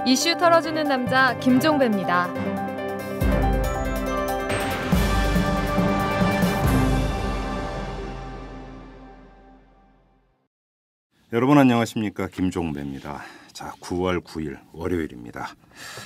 이슈 털어주는 남자 김종배입니다. 여러분 안녕하십니까, 김종배입니다. 자, 9월 9일 월요일입니다.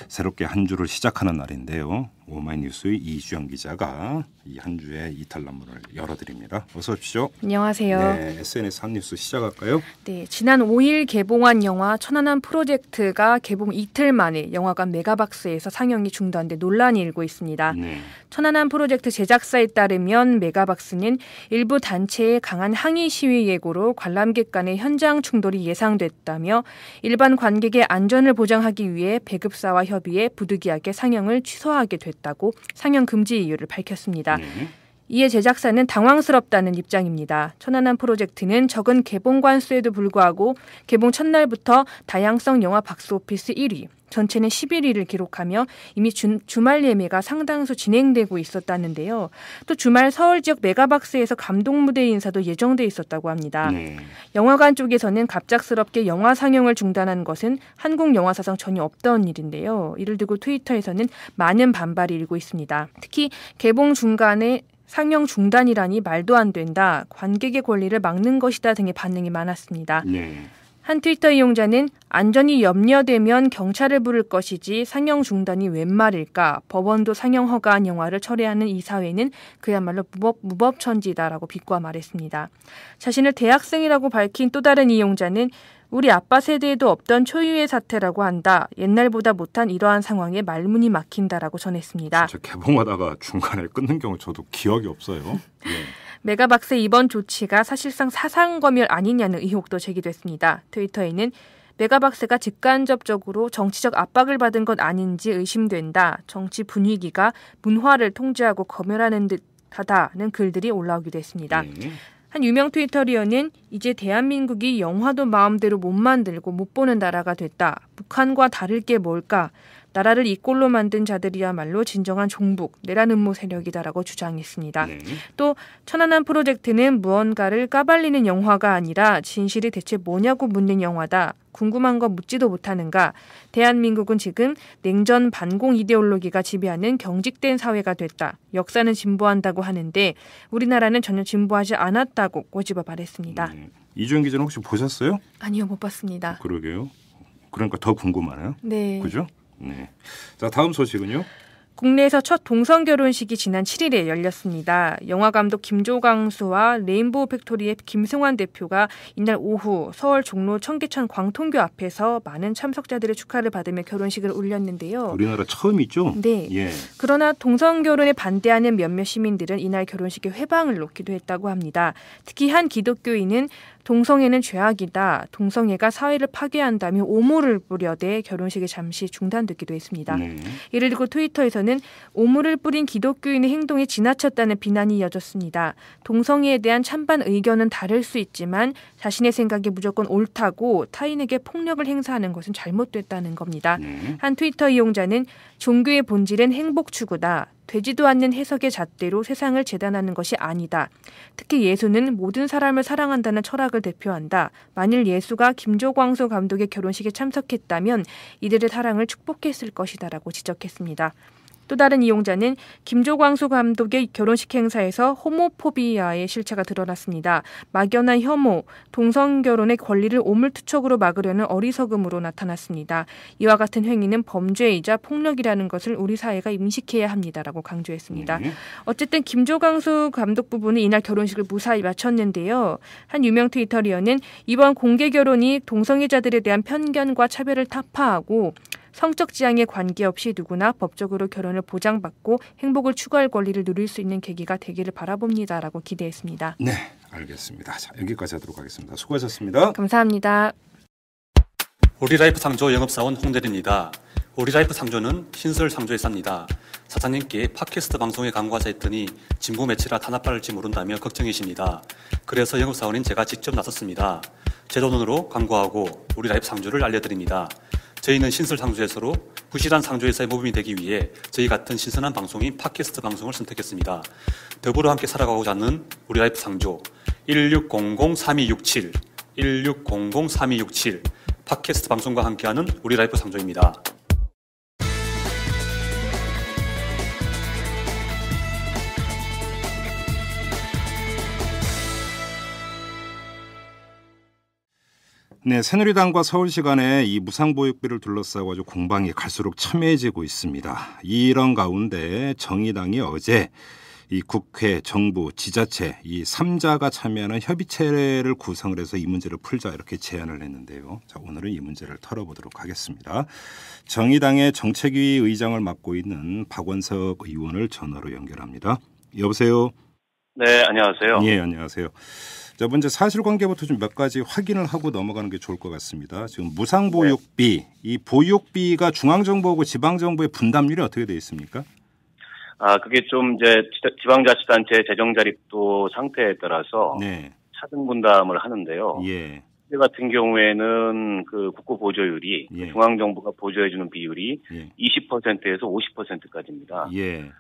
새롭게 한 주를 시작하는 날인데요. 오마이뉴스의 이주영 기자가 이 한 주의 이탈남문을 열어드립니다. 어서 오십시오. 안녕하세요. 네, SNS 한 뉴스 시작할까요? 네, 지난 5일 개봉한 영화 천안함 프로젝트가 개봉 이틀 만에 영화관 메가박스에서 상영이 중단돼 논란이 일고 있습니다. 네. 천안함 프로젝트 제작사에 따르면 메가박스는 일부 단체의 강한 항의 시위 예고로 관람객 간의 현장 충돌이 예상됐다며 일반 관객의 안전을 보장하기 위해 배급사와 협의해 부득이하게 상영을 취소하게 됐다고 상영 금지 이유를 밝혔습니다. 이에 제작사는 당황스럽다는 입장입니다. 천안함 프로젝트는 적은 개봉관 수에도 불구하고 개봉 첫날부터 다양성 영화 박스오피스 1위, 전체는 11위를 기록하며 이미 주말 예매가 상당수 진행되고 있었다는데요. 또 주말 서울 지역 메가박스에서 감동 무대 인사도 예정돼 있었다고 합니다. 영화관 쪽에서는 갑작스럽게 영화 상영을 중단한 것은 한국 영화 사상 전혀 없던 일인데요. 이를 두고 트위터에서는 많은 반발이 일고 있습니다. 특히 개봉 중간에 상영 중단이라니 말도 안 된다, 관객의 권리를 막는 것이다 등의 반응이 많았습니다. 한 트위터 이용자는 안전이 염려되면 경찰을 부를 것이지 상영 중단이 웬 말일까, 법원도 상영 허가한 영화를 철회하는 이 사회는 그야말로 무법천지다라고 비꼬아 말했습니다. 자신을 대학생이라고 밝힌 또 다른 이용자는 우리 아빠 세대에도 없던 초유의 사태라고 한다. 옛날보다 못한 이러한 상황에 말문이 막힌다라고 전했습니다. 진짜 개봉하다가 중간에 끊는 경우 저도 기억이 없어요. 네. 메가박스의 이번 조치가 사실상 사상검열 아니냐는 의혹도 제기됐습니다. 트위터에는 메가박스가 직간접적으로 정치적 압박을 받은 것 아닌지 의심된다. 정치 분위기가 문화를 통제하고 검열하는 듯하다는 글들이 올라오기도 했습니다. 한 유명 트위터리어는 이제 대한민국이 영화도 마음대로 못 만들고 못 보는 나라가 됐다. 북한과 다를 게 뭘까? 나라를 이 꼴로 만든 자들이야말로 진정한 종북, 내란 음모 세력이다라고 주장했습니다. 또 천안함 프로젝트는 무언가를 까발리는 영화가 아니라 진실이 대체 뭐냐고 묻는 영화다. 궁금한 거 묻지도 못하는가? 대한민국은 지금 냉전 반공 이데올로기가 지배하는 경직된 사회가 됐다. 역사는 진보한다고 하는데 우리나라는 전혀 진보하지 않았다고 꼬집어 말했습니다. 이주영 기자는 혹시 보셨어요? 아니요, 못 봤습니다. 그러게요. 그러니까 더 궁금하네요. 네. 그죠? 네. 자, 다음 소식은요. 국내에서 첫 동성 결혼식이 지난 7일에 열렸습니다. 영화감독 김조광수와 레인보우 팩토리의 김승환 대표가 이날 오후 서울 종로 청계천 광통교 앞에서 많은 참석자들의 축하를 받으며 결혼식을 올렸는데요. 우리나라 처음이죠? 네. 예. 그러나 동성 결혼에 반대하는 몇몇 시민들은 이날 결혼식에 회방을 놓기도 했다고 합니다. 특히 한 기독교인은 동성애는 죄악이다, 동성애가 사회를 파괴한다며 오물을 뿌려대 결혼식이 잠시 중단됐기도 했습니다. 이를 두고 트위터에서는 오물을 뿌린 기독교인의 행동이 지나쳤다는 비난이 이어졌습니다. 동성애에 대한 찬반 의견은 다를 수 있지만 자신의 생각이 무조건 옳다고 타인에게 폭력을 행사하는 것은 잘못됐다는 겁니다. 한 트위터 이용자는 종교의 본질은 행복 추구다. 되지도 않는 해석의 잣대로 세상을 재단하는 것이 아니다. 특히 예수는 모든 사람을 사랑한다는 철학을 대표한다. 만일 예수가 김조광수 감독의 결혼식에 참석했다면 이들의 사랑을 축복했을 것이다라고 지적했습니다. 또 다른 이용자는 김조광수 감독의 결혼식 행사에서 호모포비아의 실체가 드러났습니다. 막연한 혐오, 동성결혼의 권리를 오물투척으로 막으려는 어리석음으로 나타났습니다. 이와 같은 행위는 범죄이자 폭력이라는 것을 우리 사회가 인식해야 합니다라고 강조했습니다. 어쨌든 김조광수 감독 부부는 이날 결혼식을 무사히 마쳤는데요. 한 유명 트위터리어는 이번 공개 결혼이 동성애자들에 대한 편견과 차별을 타파하고 성적 지향에 관계없이 누구나 법적으로 결혼을 보장받고 행복을 추구할 권리를 누릴 수 있는 계기가 되기를 바라봅니다라고 기대했습니다. 네, 알겠습니다. 자, 여기까지 하도록 하겠습니다. 수고하셨습니다. 감사합니다. 우리라이프 상조 영업사원 홍대리입니다. 우리라이프 상조는 신설 상조회사입니다. 사장님께 팟캐스트 방송에 광고하자 했더니 진보 매체라 탄압받을지 모른다며 걱정이십니다. 그래서 영업사원인 제가 직접 나섰습니다. 제 돈으로 광고하고 우리라이프 상조를 알려드립니다. 저희는 신설 상조회사로 부실한 상조회사의 모범이 되기 위해 저희 같은 신선한 방송인 팟캐스트 방송을 선택했습니다. 더불어 함께 살아가고자 하는 우리라이프 상조 1600-3267 1600-3267 팟캐스트 방송과 함께하는 우리 라이프 상조입니다. 네, 새누리당과 서울시 간의 이 무상보육비를 둘러싸고 아주 공방이 갈수록 첨예해지고 있습니다. 이런 가운데 정의당이 어제 이 국회, 정부, 지자체 이 3자가 참여하는 협의체를 구성을 해서 이 문제를 풀자 이렇게 제안을 했는데요. 자, 오늘은 이 문제를 털어보도록 하겠습니다. 정의당의 정책위 의장을 맡고 있는 박원석 의원을 전화로 연결합니다. 여보세요. 네, 안녕하세요. 예, 안녕하세요. 자, 먼저 사실관계부터 좀 몇 가지 확인을 하고 넘어가는 게 좋을 것 같습니다. 지금 무상보육비, 네. 이 보육비가 중앙정부하고 지방정부의 분담률이 어떻게 되어 있습니까? 그게 좀 이제 지방자치단체 재정자립도 상태에 따라서 네. 차등 분담을 하는데요. 예. 이 같은 경우에는 그 국고 보조율이 예. 중앙정부가 보조해주는 비율이 예. 20%에서 50%까지입니다. 예.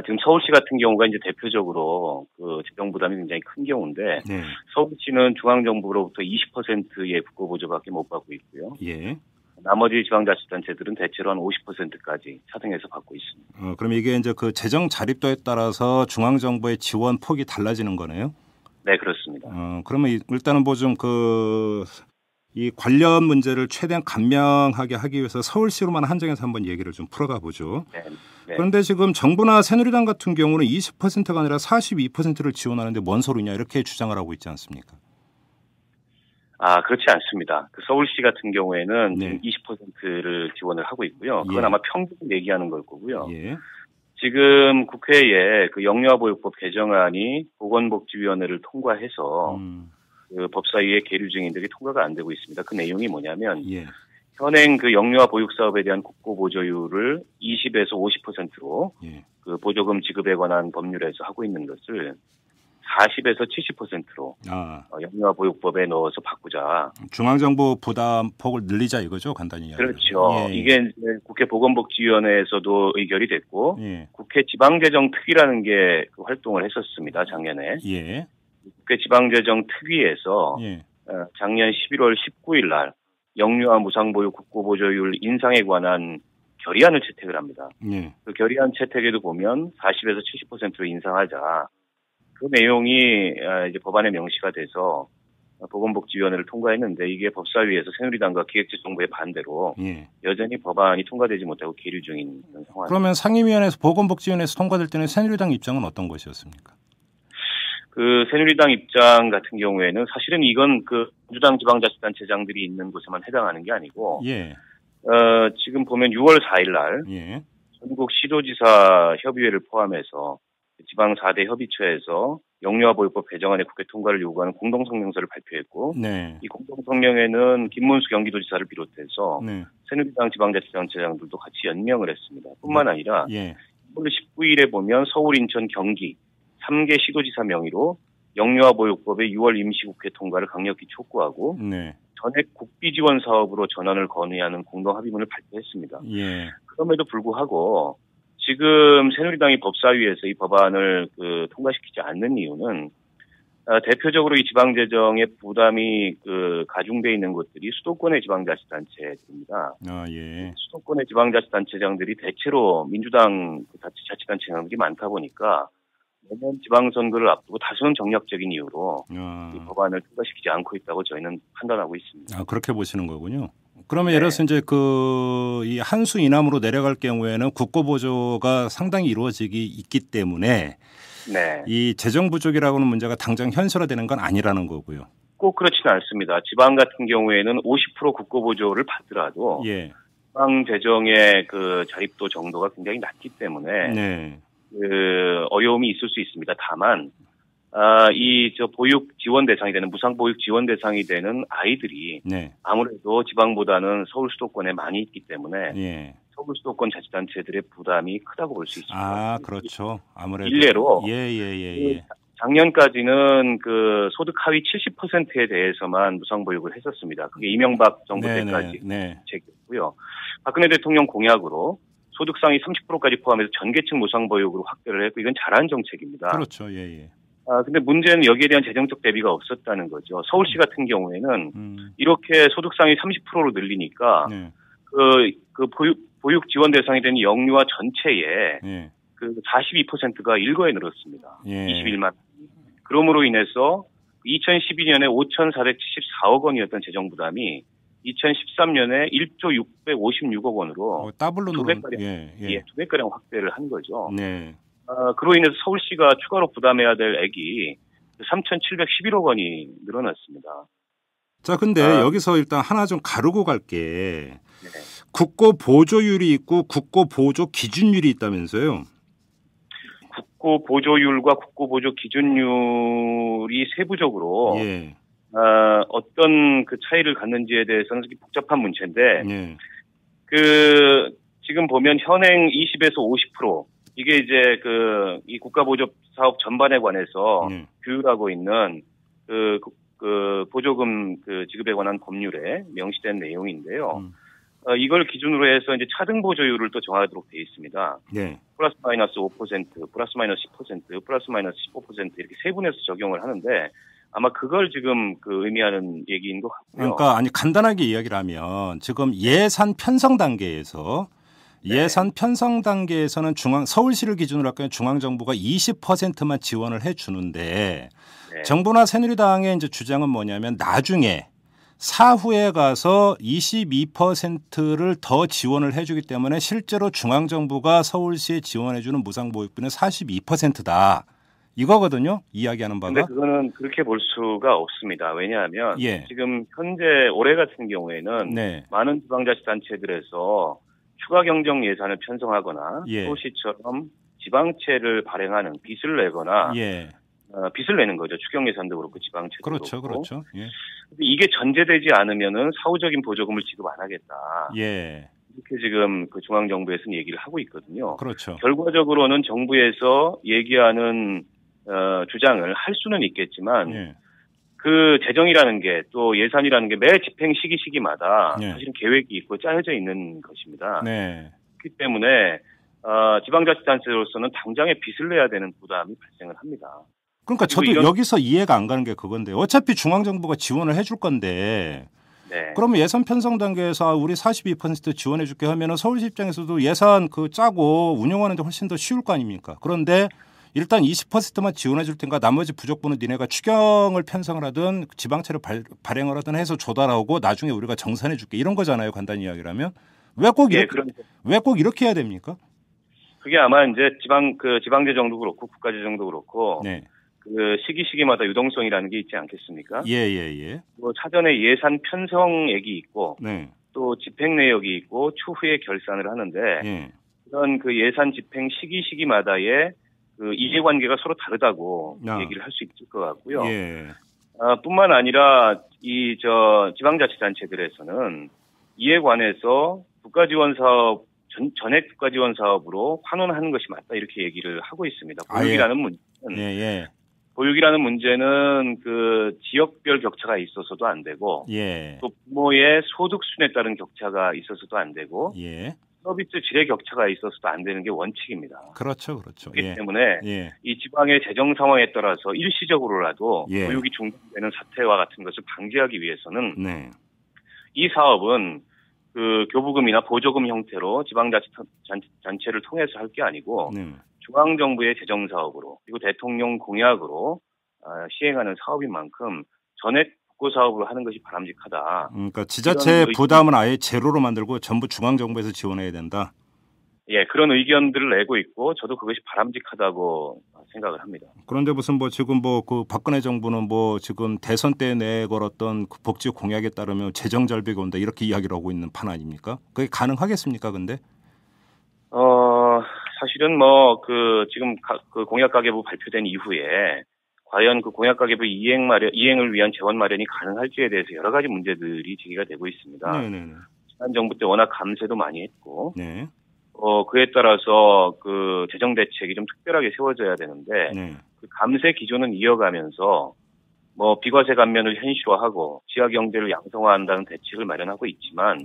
지금 서울시 같은 경우가 이제 대표적으로 그 재정 부담이 굉장히 큰 경우인데 네. 서울시는 중앙정부로부터 20%의 국고 보조밖에 못 받고 있고요. 예. 나머지 지방자치단체들은 대체로 한 50%까지 차등해서 받고 있습니다. 그럼 이게 이제 그 재정 자립도에 따라서 중앙정부의 지원 폭이 달라지는 거네요? 네, 그렇습니다. 그러면 일단은 뭐 좀 이 관련 문제를 최대한 간명하게 하기 위해서 서울시로만 한정해서 한번 얘기를 좀 풀어가 보죠. 네. 그런데 지금 정부나 새누리당 같은 경우는 20%가 아니라 42%를 지원하는데 뭔 소리냐 이렇게 주장을 하고 있지 않습니까? 그렇지 않습니다. 그 서울시 같은 경우에는 네. 20%를 지원을 하고 있고요. 그건 예. 아마 평균 얘기하는 걸 거고요. 예. 지금 국회에 그 영유아보육법 개정안이 보건복지위원회를 통과해서 그 법사위에 계류 중인데 통과가 안 되고 있습니다. 그 내용이 뭐냐면 예. 현행 그 영유아 보육 사업에 대한 국고 보조율을 20에서 50%로 예. 그 보조금 지급에 관한 법률에서 하고 있는 것을 40에서 70%로 영유아 보육법에 넣어서 바꾸자. 중앙정부 부담폭을 늘리자 이거죠, 간단히. 그렇죠. 예. 이게 이제 국회 보건복지위원회에서도 의결이 됐고 예. 국회 지방재정특위라는 게 그 활동을 했었습니다, 작년에. 예. 국회 지방재정특위에서 예. 작년 11월 19일 날 영유아 무상보육 국고보조율 인상에 관한 결의안을 채택을 합니다. 예. 그 결의안 채택에도 보면 40에서 70%로 인상하자. 그 내용이 이제 법안에 명시가 돼서 보건복지위원회를 통과했는데 이게 법사위에서 새누리당과 기획재정부의 반대로 예. 여전히 법안이 통과되지 못하고 계류 중인 그런 상황입니다. 그러면 상임위원회에서 보건복지위원회에서 통과될 때는 새누리당 입장은 어떤 것이었습니까? 그 새누리당 입장 같은 경우에는 사실은 이건 그 민주당 지방자치단체장들이 있는 곳에만 해당하는 게 아니고 예. 지금 보면 6월 4일 날 예. 전국 시도지사 협의회를 포함해서 지방 4대 협의체에서 영유아보육법 개정안의 국회 통과를 요구하는 공동성명서를 발표했고 네. 이 공동성명에는 김문수 경기도지사를 비롯해서 네. 새누리당 지방자치단체장들도 같이 연명을 했습니다. 뿐만 아니라 6월 19일에 보면 서울, 인천, 경기 3개 시도지사 명의로 영유아보육법의 6월 임시국회 통과를 강력히 촉구하고 네. 전액 국비 지원 사업으로 전환을 건의하는 공동 합의문을 발표했습니다. 그럼에도 불구하고 지금 새누리당이 법사위에서 이 법안을 통과시키지 않는 이유는 대표적으로 이 지방재정의 부담이 가중돼 있는 곳들이 수도권의 지방자치단체들입니다. 수도권의 지방자치단체장들이 대체로 민주당 자치단체장들이 많다 보니까 매년 지방선거를 앞두고 다소는 정략적인 이유로 이 법안을 통과시키지 않고 있다고 저희는 판단하고 있습니다. 그렇게 보시는 거군요. 그러면 예를 들어서 이제 이 한수 이남으로 내려갈 경우에는 국고 보조가 상당히 이루어지기 있기 때문에 이 재정 부족이라고는 문제가 당장 현실화되는 건 아니라는 거고요. 꼭 그렇지는 않습니다. 지방 같은 경우에는 50% 국고 보조를 받더라도 지방 재정의 자립도 정도가 굉장히 낮기 때문에 어려움이 있을 수 있습니다. 다만 보육 지원 대상이 되는 무상 보육 지원 대상이 되는 아이들이 아무래도 지방보다는 서울 수도권에 많이 있기 때문에 서울 수도권 자치단체들의 부담이 크다고 볼 수 있습니다. 그렇죠. 아무래도 일례로 작년까지는 소득 하위 70%에 대해서만 무상 보육을 했었습니다. 그게 이명박 정부 때까지 정책이었고요. 박근혜 대통령 공약으로 소득 상위 30%까지 포함해서 전 계층 무상 보육으로 확대를 했고 이건 잘한 정책입니다. 그렇죠. 근데 문제는 여기에 대한 재정적 대비가 없었다는 거죠. 서울시 같은 경우에는 이렇게 소득 상위 30%로 늘리니까 네. 그 보육 지원 대상이 되는 영유아 전체에 네. 그 42%가 일거에 늘었습니다. 예. 21만. 그럼으로 인해서 2012년에 5,474억 원이었던 재정 부담이 2013년에 1조 656억 원으로 더블로 두 배가량 확대를 한 거죠. 네. 그로 인해서 서울시가 추가로 부담해야 될 액이 3,711억 원이 늘어났습니다. 자, 근데 여기서 일단 하나 좀 가르고 갈게. 네. 국고 보조율이 있고 국고 보조 기준율이 있다면서요? 국고 보조율과 국고 보조 기준율이 세부적으로 예. 어떤 그 차이를 갖는지에 대해서는 복잡한 문제인데 예. 지금 보면 현행 20에서 50% 이게 이제 이 국가 보조 사업 전반에 관해서 규율하고 있는 그 보조금 지급에 관한 법률에 명시된 내용인데요. 이걸 기준으로 해서 이제 차등 보조율을 또 정하도록 되어 있습니다. 네. 플러스 마이너스 5%, 플러스 마이너스 10%, 플러스 마이너스 15% 이렇게 세분해서 적용을 하는데 아마 그걸 지금 의미하는 얘기인 것 같고요. 그러니까 간단하게 이야기를 하면 지금 예산 편성 단계에서 예산 편성 단계에서는 서울시를 기준으로 할까요? 중앙정부가 20%만 지원을 해주는데 네. 정부나 새누리당의 이제 주장은 뭐냐면 나중에 사후에 가서 22%를 더 지원을 해주기 때문에 실제로 중앙정부가 서울시에 지원해주는 무상보육비는 42%다. 이거거든요. 이야기하는 바가. 그런데 그거는 그렇게 볼 수가 없습니다. 왜냐하면 예. 지금 현재 올해 같은 경우에는 네. 많은 지방자치단체들에서 추가 경정 예산을 편성하거나 예. 서울시처럼 지방채를 발행하는 빚을 내거나 예. 빚을 내는 거죠. 추경 예산도 그렇고 지방채도 그렇죠, 그렇고. 그렇죠. 예. 이게 전제되지 않으면은 사후적인 보조금을 지급 안 하겠다. 예. 이렇게 지금 중앙 정부에서는 얘기를 하고 있거든요. 그렇죠. 결과적으로는 정부에서 얘기하는 주장을 할 수는 있겠지만 예. 그 재정이라는 게 또 예산이라는 게 매 집행 시기마다 예. 사실은 계획이 있고 짜여져 있는 것입니다. 네. 그렇기 때문에 지방자치단체로서는 당장에 빚을 내야 되는 부담이 발생을 합니다. 그러니까 저도 여기서 이해가 안 가는 게 그건데요. 어차피 중앙정부가 지원을 해줄 건데 네. 그러면 예산 편성 단계에서 우리 42% 지원해 줄게 하면은 서울시 입장에서도 예산 짜고 운영하는 데 훨씬 더 쉬울 거 아닙니까? 그런데 일단 20%만 지원해 줄 테니까 나머지 부족분은 니네가 추경을 편성을 하든 지방채를 발행을 하든 해서 조달하고 나중에 우리가 정산해 줄게 이런 거잖아요. 간단히 이야기를 하면. 왜 꼭 이렇게 해야 됩니까? 그게 아마 이제 지방재정도 그렇고 국가재정도 그렇고 네. 시기마다 유동성이라는 게 있지 않겠습니까? 예. 사전에 예산 편성액이 있고 네. 또 집행 내역이 있고 추후에 결산을 하는데 예. 그런 예산 집행 시기마다의 이해관계가 서로 다르다고 얘기를 할 수 있을 것 같고요. 예. 뿐만 아니라 지방자치단체들에서는 이에 관해서 국가지원사업 전액 국가지원사업으로 환원하는 것이 맞다 이렇게 얘기를 하고 있습니다. 보육이라는 문제는 보육이라는 문제는 지역별 격차가 있어서도 안 되고 예. 또 부모의 소득 수준에 따른 격차가 있어서도 안 되고 예. 서비스 질의 격차가 있어서도 안 되는 게 원칙입니다. 그렇죠. 그렇기 때문에 이 지방의 재정 상황에 따라서 일시적으로라도 보육이 중단되는 사태와 같은 것을 방지하기 위해서는 이 사업은 교부금이나 보조금 형태로 지방자치단체를 통해서 할 게 아니고 중앙정부의 재정사업으로 그리고 대통령 공약으로 시행하는 사업인 만큼 전액 국고사업으로 하는 것이 바람직하다. 그러니까 지자체 부담은 아예 제로로 만들고 전부 중앙정부에서 지원해야 된다. 예, 그런 의견들을 내고 있고 저도 그것이 바람직하다고 생각을 합니다. 그런데 무슨 지금 박근혜 정부는 지금 대선 때 내걸었던 복지 공약에 따르면 재정 절벽이 온다 이렇게 이야기를 하고 있는 판 아닙니까? 그게 가능하겠습니까, 근데? 사실은 지금 공약 가계부 발표된 이후에 과연 공약 가계부 이행을 위한 재원 마련이 가능할지에 대해서 여러 가지 문제들이 제기가 되고 있습니다. 네네네. 지난 정부 때 워낙 감세도 많이 했고, 네. 그에 따라서 재정 대책이 좀 특별하게 세워져야 되는데, 감세 기조는 이어가면서 비과세 감면을 현실화하고 지하 경제를 양성화한다는 대책을 마련하고 있지만,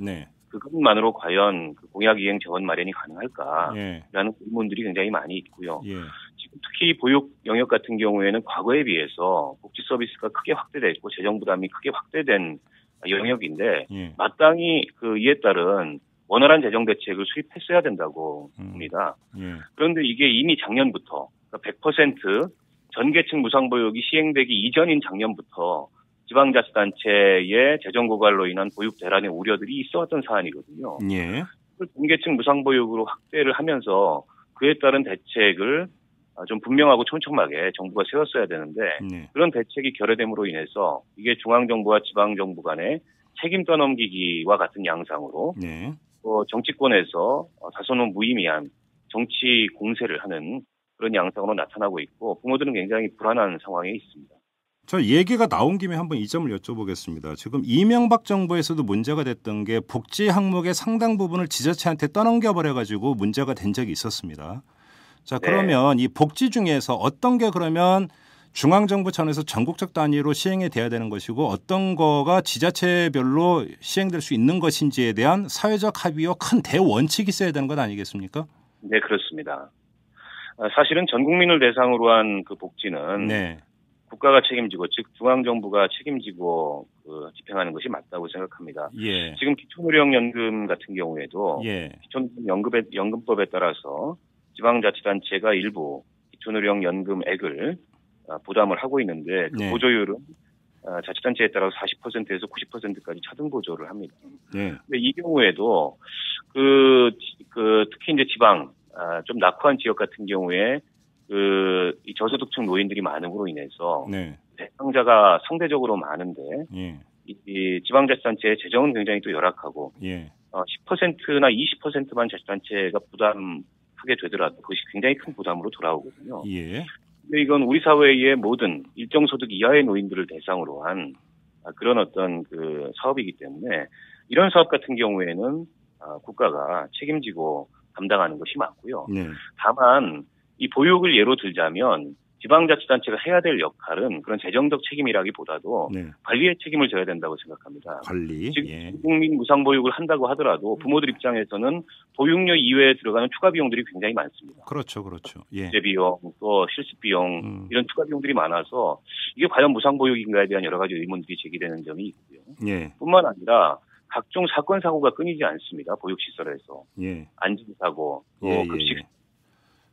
그것만으로 과연 공약 이행 재원 마련이 가능할까라는 의문들이 굉장히 많이 있고요. 특히 보육 영역 같은 경우에는 과거에 비해서 복지 서비스가 크게 확대됐고 재정 부담이 크게 확대된 영역인데 마땅히 이에 따른 원활한 재정 대책을 수립했어야 된다고 봅니다. 그런데 이게 이미 작년부터 그러니까 100% 전계층 무상보육이 시행되기 이전인 작년부터 지방자치단체의 재정 고갈로 인한 보육 대란의 우려들이 있어왔던 사안이거든요. 전계층 무상보육으로 확대를 하면서 그에 따른 대책을 좀 분명하고 촘촘하게 정부가 세웠어야 되는데 그런 대책이 결여됨으로 인해서 이게 중앙정부와 지방정부 간의 책임 떠넘기기와 같은 양상으로 정치권에서 다소는 무의미한 정치 공세를 하는 그런 양상으로 나타나고 있고 부모들은 굉장히 불안한 상황에 있습니다. 저 얘기가 나온 김에 한번 이 점을 여쭤보겠습니다. 지금 이명박 정부에서도 문제가 됐던 게 복지 항목의 상당 부분을 지자체한테 떠넘겨버려가지고 문제가 된 적이 있었습니다. 자, 그러면 이 복지 중에서 어떤 게 그러면 중앙정부 차원에서 전국적 단위로 시행이 돼야 되는 것이고 어떤 거가 지자체별로 시행될 수 있는 것인지에 대한 사회적 합의와 큰 대원칙이 있어야 되는 것 아니겠습니까? 네, 그렇습니다. 사실은 전 국민을 대상으로 한 그 복지는 국가가 책임지고 즉 중앙정부가 책임지고 집행하는 것이 맞다고 생각합니다. 지금 기초노령연금 같은 경우에도 기초노령연금법에 따라서 지방자치단체가 일부 기초노령연금액을 부담을 하고 있는데 그 보조율은 자치단체에 따라서 40%에서 90%까지 차등 보조를 합니다. 근데 이 경우에도 특히 이제 지방 좀 낙후한 지역 같은 경우에 이 저소득층 노인들이 많음으로 인해서 대상자가 상대적으로 많은데 이 지방자치단체의 재정은 굉장히 또 열악하고 10%나 20%만 자치단체가 부담하게 되더라도 그것이 굉장히 큰 부담으로 돌아오거든요. 근데 이건 우리 사회의 모든 일정 소득 이하의 노인들을 대상으로 한 그런 어떤 사업이기 때문에 이런 사업 같은 경우에는 국가가 책임지고 담당하는 것이 맞고요. 다만 이 보육을 예로 들자면 지방자치단체가 해야 될 역할은 그런 재정적 책임이라기보다도 관리의 책임을 져야 된다고 생각합니다. 지금 국민 무상보육을 한다고 하더라도 부모들 입장에서는 보육료 이외에 들어가는 추가 비용들이 굉장히 많습니다. 그렇죠. 비용, 또 실습 비용 이런 추가 비용들이 많아서 이게 과연 무상보육인가에 대한 여러 가지 의문들이 제기되는 점이 있고요. 뿐만 아니라 각종 사건 사고가 끊이지 않습니다. 보육시설에서 안전사고, 또 급식,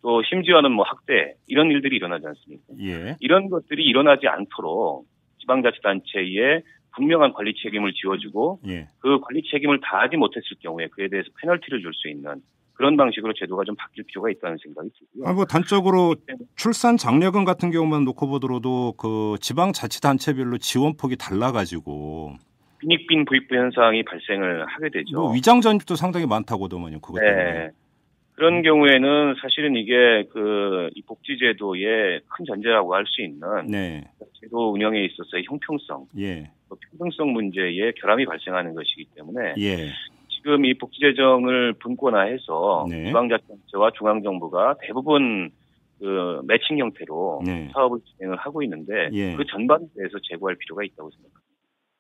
또 심지어는 학대 이런 일들이 일어나지 않습니까? 이런 것들이 일어나지 않도록 지방자치단체에 분명한 관리 책임을 지어주고 그 관리 책임을 다하지 못했을 경우에 그에 대해서 페널티를 줄 수 있는 그런 방식으로 제도가 좀 바뀔 필요가 있다는 생각이 들고요. 단적으로 출산 장려금 같은 경우만 놓고 보더라도 그 지방자치단체별로 지원폭이 달라가지고 빈익빈 부익부 현상이 발생을 하게 되죠. 위장 전입도 상당히 많다고더만요. 그것 때문에. 그런 경우에는 사실은 이게 이 복지제도의 큰 전제라고 할 수 있는 제도 운영에 있어서의 형평성, 평등성 문제에 결함이 발생하는 것이기 때문에 지금 이 복지재정을 분권화해서 지방자치단체와 중앙정부가 대부분 매칭 형태로 사업을 진행을 하고 있는데 그 전반에 대해서 제고할 필요가 있다고 생각합니다.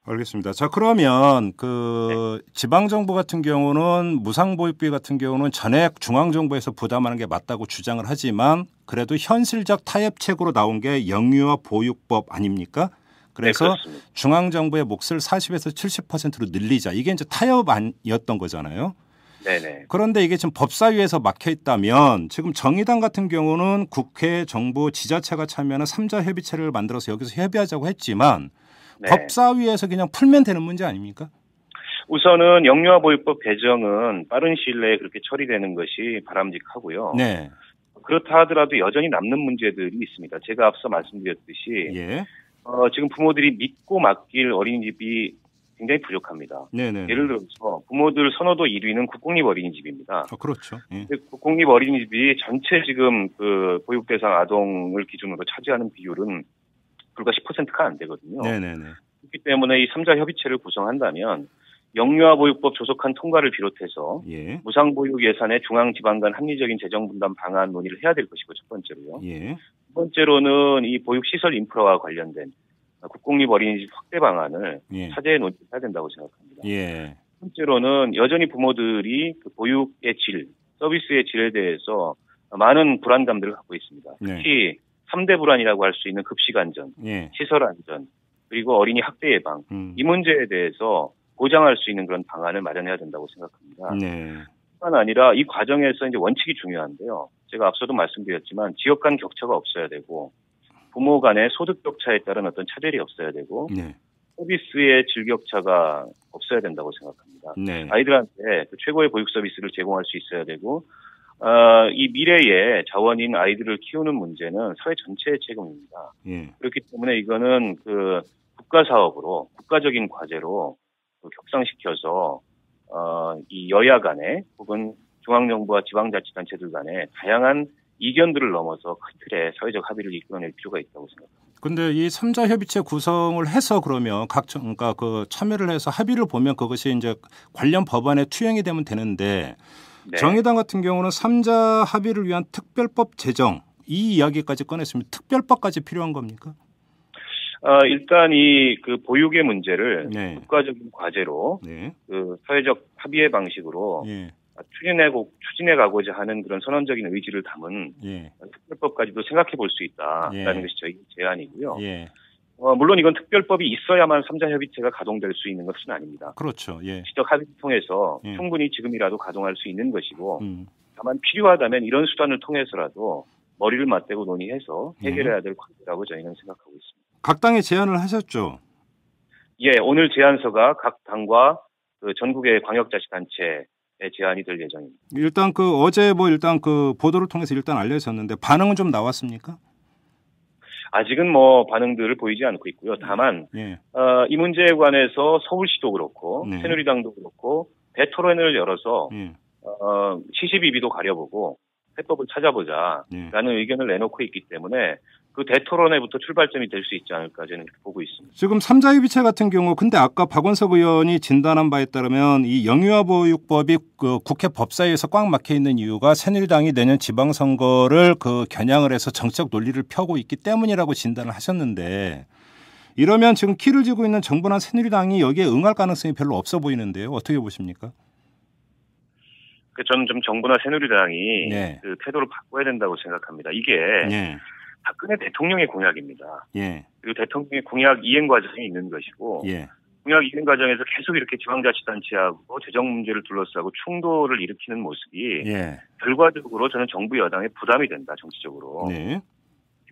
알겠습니다. 자, 그러면 지방정부 같은 경우는 무상보육비 같은 경우는 전액 중앙정부에서 부담하는 게 맞다고 주장을 하지만 그래도 현실적 타협책으로 나온 게 영유아 보육법 아닙니까? 그래서 중앙정부의 몫을 40에서 70%로 늘리자. 이게 이제 타협안이었던 거잖아요. 그런데 이게 지금 법사위에서 막혀 있다면 지금 정의당 같은 경우는 국회, 정부, 지자체가 참여하는 3자 협의체를 만들어서 여기서 협의하자고 했지만 법사위에서 그냥 풀면 되는 문제 아닙니까? 우선은 영유아 보육법 개정은 빠른 시일 내에 그렇게 처리되는 것이 바람직하고요. 그렇다 하더라도 여전히 남는 문제들이 있습니다. 제가 앞서 말씀드렸듯이 지금 부모들이 믿고 맡길 어린이집이 굉장히 부족합니다. 예를 들어서 부모들 선호도 1위는 국공립 어린이집입니다. 그렇죠. 국공립 어린이집이 전체 지금 보육 대상 아동을 기준으로 차지하는 비율은 불과 10%가 안 되거든요. 그렇기 때문에 이 3자 협의체를 구성한다면 영유아 보육법 조속한 통과를 비롯해서 무상보육 예산의 중앙지방 간 합리적인 재정 분담 방안 논의를 해야 될 것이고 첫 번째로요. 두 번째로는 이 보육시설 인프라와 관련된 국공립 어린이집 확대 방안을 차제에 논의해야 된다고 생각합니다. 두 번째로는 여전히 부모들이 보육의 질, 서비스의 질에 대해서 많은 불안감들을 갖고 있습니다. 특히 3대 불안이라고 할 수 있는 급식 안전, 시설 안전, 그리고 어린이 학대 예방 이 문제에 대해서 보장할 수 있는 그런 방안을 마련해야 된다고 생각합니다. 뿐만 아니라 이 과정에서 이제 원칙이 중요한데요. 제가 앞서도 말씀드렸지만 지역 간 격차가 없어야 되고 부모 간의 소득 격차에 따른 어떤 차별이 없어야 되고 서비스의 질 격차가 없어야 된다고 생각합니다. 아이들한테 그 최고의 보육 서비스를 제공할 수 있어야 되고 이 미래의 자원인 아이들을 키우는 문제는 사회 전체의 책임입니다. 그렇기 때문에 이거는 그 국가 사업으로 국가적인 과제로 격상시켜서 이 여야 간에 혹은 중앙정부와 지방자치단체들 간에 다양한 이견들을 넘어서 큰 틀의 사회적 합의를 이끌어낼 필요가 있다고 생각합니다. 근데 이 3자 협의체 구성을 해서 그러면 그러니까 그 참여를 해서 합의를 보면 그것이 이제 관련 법안에 투영이 되면 되는데 정의당 같은 경우는 3자 합의를 위한 특별법 제정 이 이야기까지 꺼냈으면 특별법까지 필요한 겁니까? 일단 그 보육의 문제를 국가적인 과제로 그 사회적 합의의 방식으로 추진해 가고자 하는 그런 선언적인 의지를 담은 특별법까지도 생각해 볼 수 있다라는 것이 저희 제안이고요. 물론 이건 특별법이 있어야만 3자 협의체가 가동될 수 있는 것은 아닙니다. 그렇죠. 지적 합의를 통해서 충분히 지금이라도 가동할 수 있는 것이고 다만 필요하다면 이런 수단을 통해서라도 머리를 맞대고 논의해서 해결해야 될 과제라고 저희는 생각하고 있습니다. 각 당에 제안을 하셨죠? 오늘 제안서가 각 당과 그 전국의 광역자치단체에 제안이 될 예정입니다. 일단 어제 일단 그 보도를 통해서 일단 알려졌는데 반응은 좀 나왔습니까? 아직은 반응들을 보이지 않고 있고요. 다만 이 문제에 관해서 서울시도 그렇고 새누리당도 그렇고 대토론을 열어서 시시비비도 가려보고 해법을 찾아보자라는 의견을 내놓고 있기 때문에 그 대토론회부터 출발점이 될 수 있지 않을까 저는 보고 있습니다. 지금 3자 협의체 같은 경우 근데 아까 박원석 의원이 진단한 바에 따르면 이 영유아보육법이 그 국회 법사위에서 꽉 막혀 있는 이유가 새누리당이 내년 지방선거를 겨냥을 해서 정책 논리를 펴고 있기 때문이라고 진단을 하셨는데 이러면 지금 키를 쥐고 있는 정부나 새누리당이 여기에 응할 가능성이 별로 없어 보이는데요. 어떻게 보십니까? 저는 좀 정부나 새누리당이 그 태도를 바꿔야 된다고 생각합니다. 이게 박근혜 대통령의 공약입니다. 그리고 대통령의 공약 이행 과정이 있는 것이고 공약 이행 과정에서 계속 이렇게 지방자치단체하고 재정 문제를 둘러싸고 충돌을 일으키는 모습이 결과적으로 저는 정부 여당에 부담이 된다 정치적으로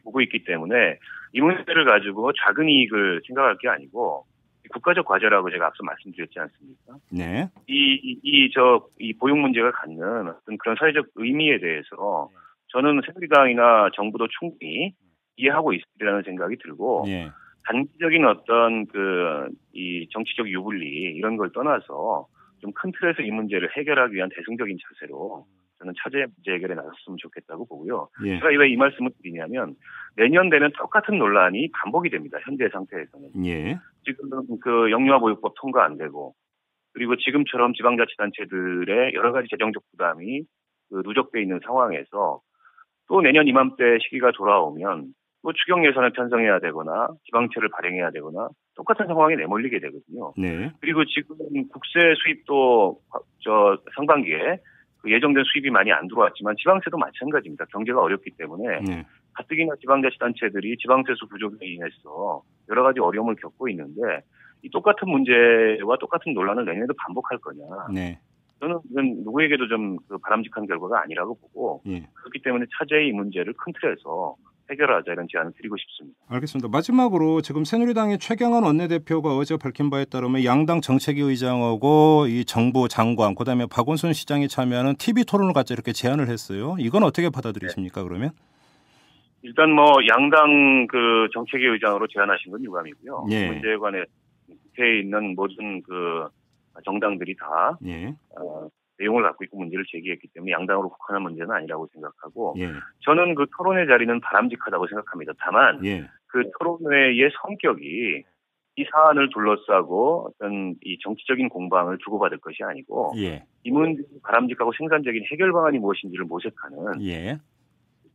보고 있기 때문에 이 문제를 가지고 작은 이익을 생각할 게 아니고 국가적 과제라고 제가 앞서 말씀드렸지 않습니까? 이 보육 문제가 갖는 어떤 그런 사회적 의미에 대해서 저는 새누리당이나 정부도 충분히 이해하고 있으리라는 생각이 들고 단기적인 어떤 이 정치적 유불리 이런 걸 떠나서 좀 큰 틀에서 이 문제를 해결하기 위한 대승적인 자세로 저는 차제 문제 해결에 나섰으면 좋겠다고 보고요. 제가 왜 이 말씀을 드리냐면 내년 되면 똑같은 논란이 반복이 됩니다. 현재 상태에서는. 지금 영유아 보육법 통과 안 되고 그리고 지금처럼 지방자치단체들의 여러 가지 재정적 부담이 누적돼 있는 상황에서 또 내년 이맘때 시기가 돌아오면 또 추경 예산을 편성해야 되거나 지방채를 발행해야 되거나 똑같은 상황에 내몰리게 되거든요. 그리고 지금 국세 수입도 상반기에 예정된 수입이 많이 안 들어왔지만 지방세도 마찬가지입니다. 경제가 어렵기 때문에 가뜩이나 지방자치단체들이 지방세수 부족에 인해서 여러 가지 어려움을 겪고 있는데 이 똑같은 문제와 똑같은 논란을 내년에도 반복할 거냐. 저는 이건 누구에게도 좀 바람직한 결과가 아니라고 보고 그렇기 때문에 차제의 이 문제를 큰 틀에서 해결하자 이런 제안을 드리고 싶습니다. 알겠습니다. 마지막으로 지금 새누리당의 최경환 원내대표가 어제 밝힌 바에 따르면 양당 정책위 의장하고 이 정부 장관 그다음에 박원순 시장이 참여하는 TV 토론을 갖자 이렇게 제안을 했어요. 이건 어떻게 받아들이십니까? 그러면? 일단 양당 정책위 의장으로 제안하신 건 유감이고요. 이 문제에 관해 국회에 있는 모든 정당들이 다 내용을 갖고 있고 문제를 제기했기 때문에 양당으로 국한한 문제는 아니라고 생각하고 저는 토론회 자리는 바람직하다고 생각합니다. 다만 그 토론회의 성격이 이 사안을 둘러싸고 어떤 이 정치적인 공방을 주고받을 것이 아니고 이 문제 바람직하고 생산적인 해결 방안이 무엇인지를 모색하는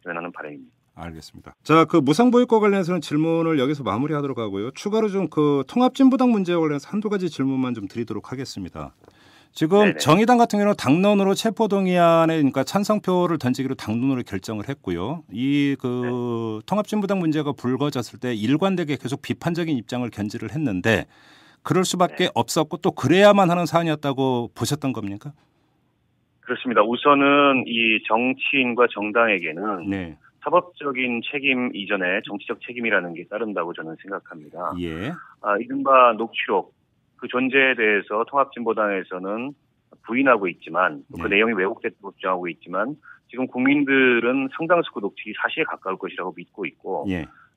하는 바람입니다. 알겠습니다. 자, 무상보육과 관련해서는 질문을 여기서 마무리하도록 하고요. 추가로 좀 통합진보당 문제와 관련해서 한두 가지 질문만 좀 드리도록 하겠습니다. 지금 네네. 정의당 같은 경우는 당론으로 체포동의안에 그러니까 찬성표를 던지기로 당론으로 결정을 했고요. 이 통합진보당 문제가 불거졌을 때 일관되게 계속 비판적인 입장을 견지를 했는데 그럴 수밖에 없었고 또 그래야만 하는 사안이었다고 보셨던 겁니까? 그렇습니다. 우선은 이 정치인과 정당에게는 사법적인 책임 이전에 정치적 책임이라는 게 따른다고 저는 생각합니다. 예. 이른바 녹취록 그 존재에 대해서 통합진보당에서는 부인하고 있지만 그 내용이 왜곡됐다고 주장하고 있지만 지금 국민들은 상당수 그 녹취록이 사실에 가까울 것이라고 믿고 있고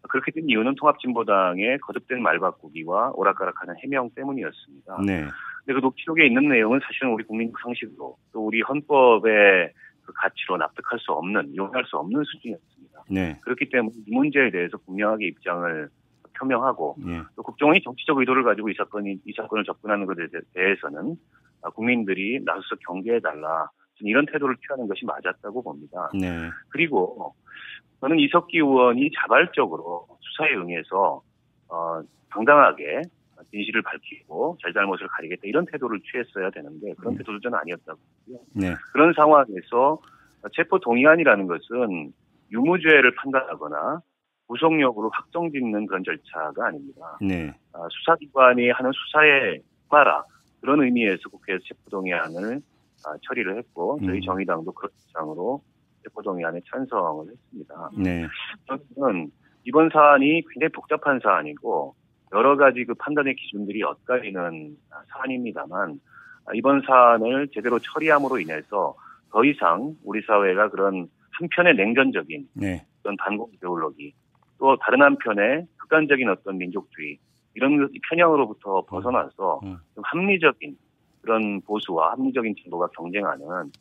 그렇게 된 이유는 통합진보당의 거듭된 말바꾸기와 오락가락하는 해명 때문이었습니다. 근데 그 녹취록에 있는 내용은 사실은 우리 국민적 상식으로 또 우리 헌법의 그 가치로 납득할 수 없는, 용납할 수 없는 수준이었습니다. 그렇기 때문에 이 문제에 대해서 분명하게 입장을 표명하고 또 국정원이 정치적 의도를 가지고 이 사건을 접근하는 것에 대해서는 국민들이 나서서 경계해달라 이런 태도를 취하는 것이 맞았다고 봅니다. 그리고 저는 이석기 의원이 자발적으로 수사에 응해서 당당하게 진실을 밝히고 잘잘못을 가리겠다 이런 태도를 취했어야 되는데 그런 태도도 저는 아니었다고 보고요. 그런 상황에서 체포동의안이라는 것은 유무죄를 판단하거나 구속력으로 확정짓는 그런 절차가 아닙니다. 수사기관이 하는 수사에 따라 그런 의미에서 국회에서 체포동의안을 처리를 했고 저희 정의당도 그런 입장으로 체포동의안에 찬성을 했습니다. 저는 이번 사안이 굉장히 복잡한 사안이고 여러 가지 그 판단의 기준들이 엇갈리는 사안입니다만 이번 사안을 제대로 처리함으로 인해서 더 이상 우리 사회가 그런 한편의 냉전적인 어떤 반공 이데올로기 또 다른 한편의 극단적인 어떤 민족주의 이런 편향으로부터 벗어나서 좀 합리적인 그런 보수와 합리적인 진보가 경쟁하는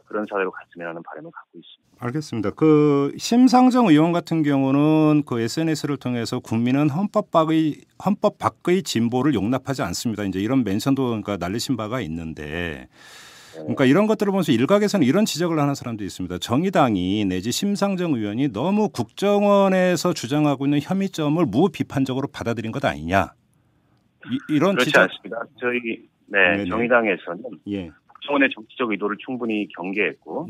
그런 사회로 갔으면 하는 바람을 갖고 있습니다. 알겠습니다. 그 심상정 의원 같은 경우는 그 SNS를 통해서 국민은 헌법 밖의 진보를 용납하지 않습니다. 이제 이런 멘션도 그러니까 날리신 바가 있는데 그러니까 이런 것들을 보면서 일각에서는 이런 지적을 하는 사람도 있습니다. 정의당이 내지 심상정 의원이 너무 국정원에서 주장하고 있는 혐의점을 무비판적으로 받아들인 것 아니냐. 이런 그렇지 지적. 않습니다. 저희 정의당에서는 국정원의 정치적 의도를 충분히 경계했고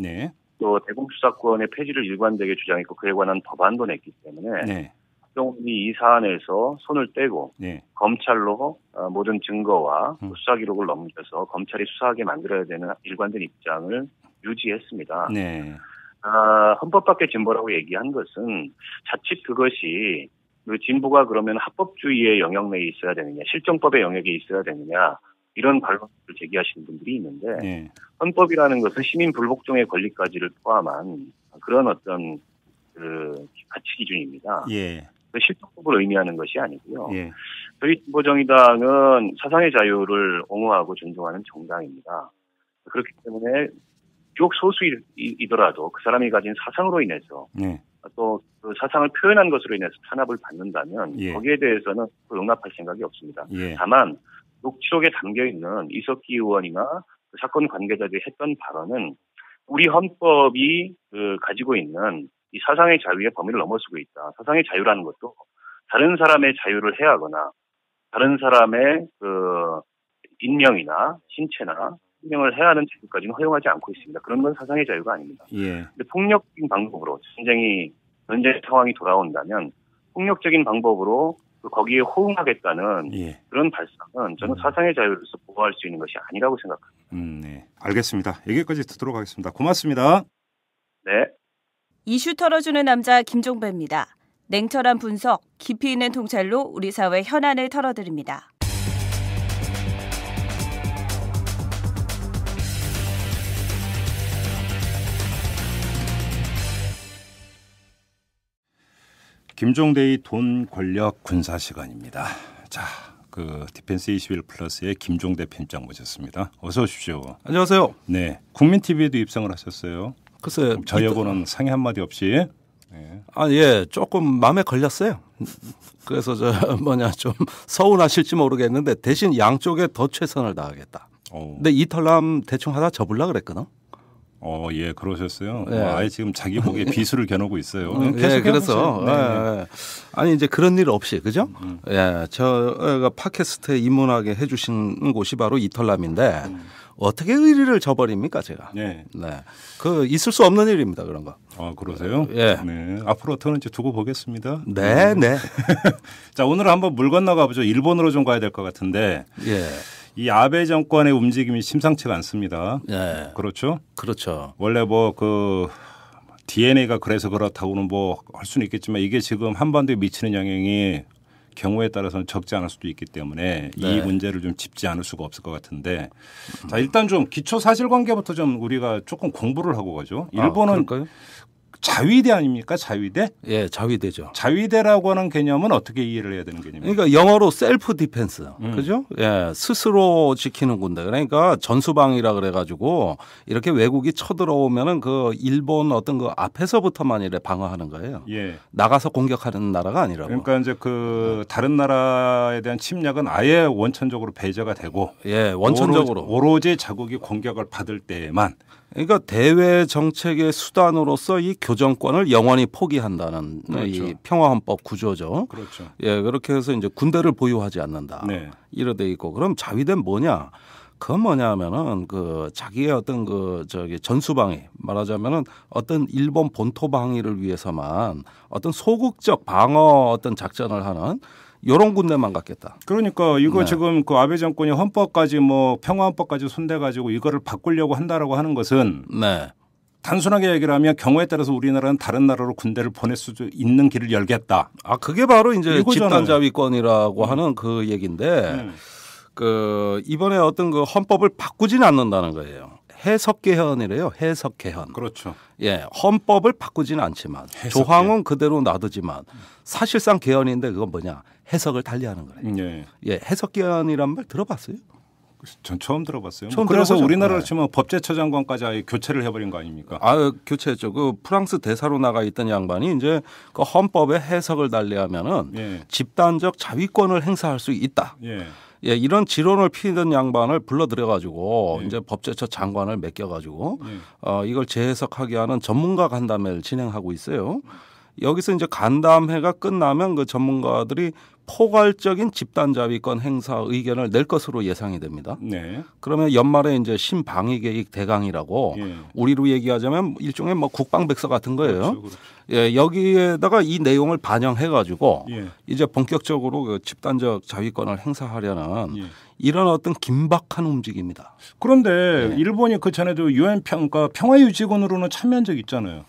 또 대공수사권의 폐지를 일관되게 주장했고 그에 관한 법안도 냈기 때문에 국정원이 이 사안에서 손을 떼고 검찰로 모든 증거와 수사 기록을 넘겨서 검찰이 수사하게 만들어야 되는 일관된 입장을 유지했습니다. 헌법 밖의 진보라고 얘기한 것은 자칫 그것이 그 진보가 그러면 합법주의의 영역 내에 있어야 되느냐, 실정법의 영역에 있어야 되느냐 이런 반론을 제기하시는 분들이 있는데 헌법이라는 것은 시민 불복종의 권리까지를 포함한 그런 어떤 그 가치 기준입니다. 실정법을 의미하는 것이 아니고요. 저희 진보정의당은 사상의 자유를 옹호하고 존중하는 정당입니다. 그렇기 때문에 비록 소수이더라도 그 사람이 가진 사상으로 인해서 또 그 사상을 표현한 것으로 인해서 탄압을 받는다면 거기에 대해서는 용납할 생각이 없습니다. 다만 녹취록에 담겨있는 이석기 의원이나 그 사건 관계자들이 했던 발언은 우리 헌법이 가지고 있는 이 사상의 자유의 범위를 넘어서고 있다. 사상의 자유라는 것도 다른 사람의 자유를 해하거나 다른 사람의 그 인명이나 신체나 생명을 해하는 자유까지는 허용하지 않고 있습니다. 그런 건 사상의 자유가 아닙니다. 근데 폭력적인 방법으로 전쟁 상황이 돌아온다면 폭력적인 방법으로 거기에 호응하겠다는 그런 발상은 저는 사상의 자유로서 보호할 수 있는 것이 아니라고 생각합니다. 알겠습니다. 여기까지 듣도록 하겠습니다. 고맙습니다. 이슈 털어주는 남자 김종배입니다. 냉철한 분석, 깊이 있는 통찰로 우리 사회 현안을 털어드립니다. 김종대의 돈, 권력, 군사 시간입니다. 자, 그 디펜스 21 플러스의 김종대 편집장 모셨습니다. 어서 오십시오. 안녕하세요. 네, 국민TV에도 입성을 하셨어요. 글쎄요. 저희하고는 상의 한마디 없이. 조금 마음에 걸렸어요. 그래서 좀 서운하실지 모르겠는데 대신 양쪽에 더 최선을 다하겠다. 근데 이탈남 대충 하다 접으려고 그랬거든. 예, 그러셨어요. 예. 아예 지금 자기 목에 비수를 겨누고 있어요. 예, 그래서 네. 아니 이제 그런 일 없이 그죠? 예, 저가 팟캐스트에 입문하게 해주신 곳이 바로 이털남인데 어떻게 의리를 저버립니까 제가? 네, 그 있을 수 없는 일입니다 그런 거. 그러세요? 예. 네. 앞으로부터는 이제 두고 보겠습니다. 네. 자, 오늘 한번 물 건너가 보죠. 일본으로 좀 가야 될 것 같은데. 예. 이 아베 정권의 움직임이 심상치가 않습니다. 예. 그렇죠? 그렇죠. 원래 그 DNA가 그래서 그렇다고는 할 수는 있겠지만 이게 지금 한반도에 미치는 영향이 경우에 따라서는 적지 않을 수도 있기 때문에 이 문제를 좀 짚지 않을 수가 없을 것 같은데. 자, 일단 좀 기초 사실관계부터 좀 우리가 조금 공부를 하고 가죠. 일본은 자위대 아닙니까? 자위대? 예, 자위대죠. 자위대라고 하는 개념은 어떻게 이해를 해야 되는 개념입니까? 그러니까 영어로 셀프 디펜스. 그죠? 예, 스스로 지키는 군대. 그러니까 전수방위라 그래 가지고 이렇게 외국이 쳐들어오면은 그 일본 어떤 그 앞에서부터만 이래 방어하는 거예요. 예. 나가서 공격하는 나라가 아니라고. 그러니까 이제 그 다른 나라에 대한 침략은 아예 원천적으로 배제가 되고 예, 원천적으로 오로지 자국이 공격을 받을 때에만. 그러니까 대외 정책의 수단으로서 이 교정권을 영원히 포기한다는 이 평화헌법 구조죠. 그렇죠. 예, 그렇게 해서 이제 군대를 보유하지 않는다. 네. 이래 있고 그럼 자위대는 뭐냐? 그건 뭐냐면은 그 자기의 어떤 전수방위 말하자면은 어떤 일본 본토 방위를 위해서만 어떤 소극적 방어 어떤 작전을 하는 이런 군대만 갖겠다. 그러니까 이거 지금 그 아베 정권이 헌법까지 평화헌법까지 손대가지고 이거를 바꾸려고 한다라고 하는 것은 단순하게 얘기를 하면 경우에 따라서 우리나라는 다른 나라로 군대를 보낼 수도 있는 길을 열겠다. 그게 바로 이제 집단자위권이라고 하는 그 얘기인데 그 이번에 어떤 그 헌법을 바꾸지는 않는다는 거예요. 해석 개헌이래요. 해석 개헌. 그렇죠. 예, 헌법을 바꾸지는 않지만 조항은 그대로 놔두지만 사실상 개헌인데 그건 뭐냐? 해석을 달리하는 거예요. 예, 해석 개헌이란 말 들어봤어요? 전 처음 들어봤어요. 그래서 우리나라로 치면 법제처 장관까지 아예 교체를 해버린 거 아닙니까? 교체했죠. 그 프랑스 대사로 나가 있던 양반이 이제 그 헌법의 해석을 달리하면은 집단적 자위권을 행사할 수 있다. 예, 이런 지론을 피던 양반을 불러들여가지고 이제 법제처 장관을 맡겨가지고 이걸 재해석하게 하는 전문가 간담회를 진행하고 있어요. 여기서 이제 간담회가 끝나면 그 전문가들이 포괄적인 집단자위권 행사 의견을 낼 것으로 예상이 됩니다. 그러면 연말에 이제 신방위계획 대강이라고 우리로 얘기하자면 일종의 국방백서 같은 거예요. 그렇죠. 예, 여기에다가 이 내용을 반영해가지고 이제 본격적으로 그 집단적 자위권을 행사하려는 이런 어떤 긴박한 움직임이다. 그런데 일본이 그 전에도 유엔 평화유지군으로는 참여한 적 있잖아요.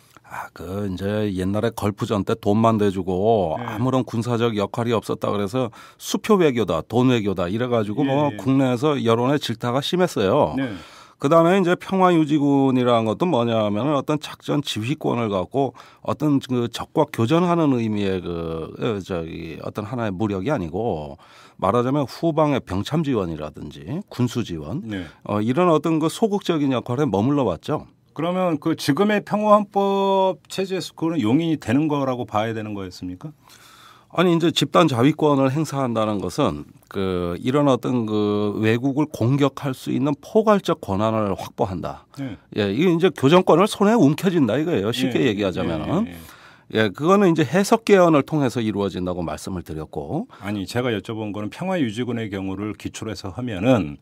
그 이제 옛날에 걸프전 때 돈만 대주고 아무런 군사적 역할이 없었다 그래서 수표 외교다, 돈 외교다 이래가지고 국내에서 여론의 질타가 심했어요. 그다음에 이제 평화유지군이라는 것도 뭐냐면 어떤 작전 지휘권을 갖고 어떤 그 적과 교전하는 의미의 어떤 하나의 무력이 아니고 말하자면 후방의 병참 지원이라든지 군수 지원 이런 어떤 그 소극적인 역할에 머물러 왔죠. 그러면 그 지금의 평화헌법 체제에서 그거는 용인이 되는 거라고 봐야 되는 거였습니까? 아니 이제 집단 자위권을 행사한다는 것은 그 이런 어떤 그 외국을 공격할 수 있는 포괄적 권한을 확보한다. 예, 이게 이제 교정권을 손에 움켜쥔다 이거예요. 쉽게 얘기하자면은. 예, 그거는 이제 해석 개헌을 통해서 이루어진다고 말씀을 드렸고. 아니 제가 여쭤본 거는 평화유지군의 경우를 기초로 해서 하면은.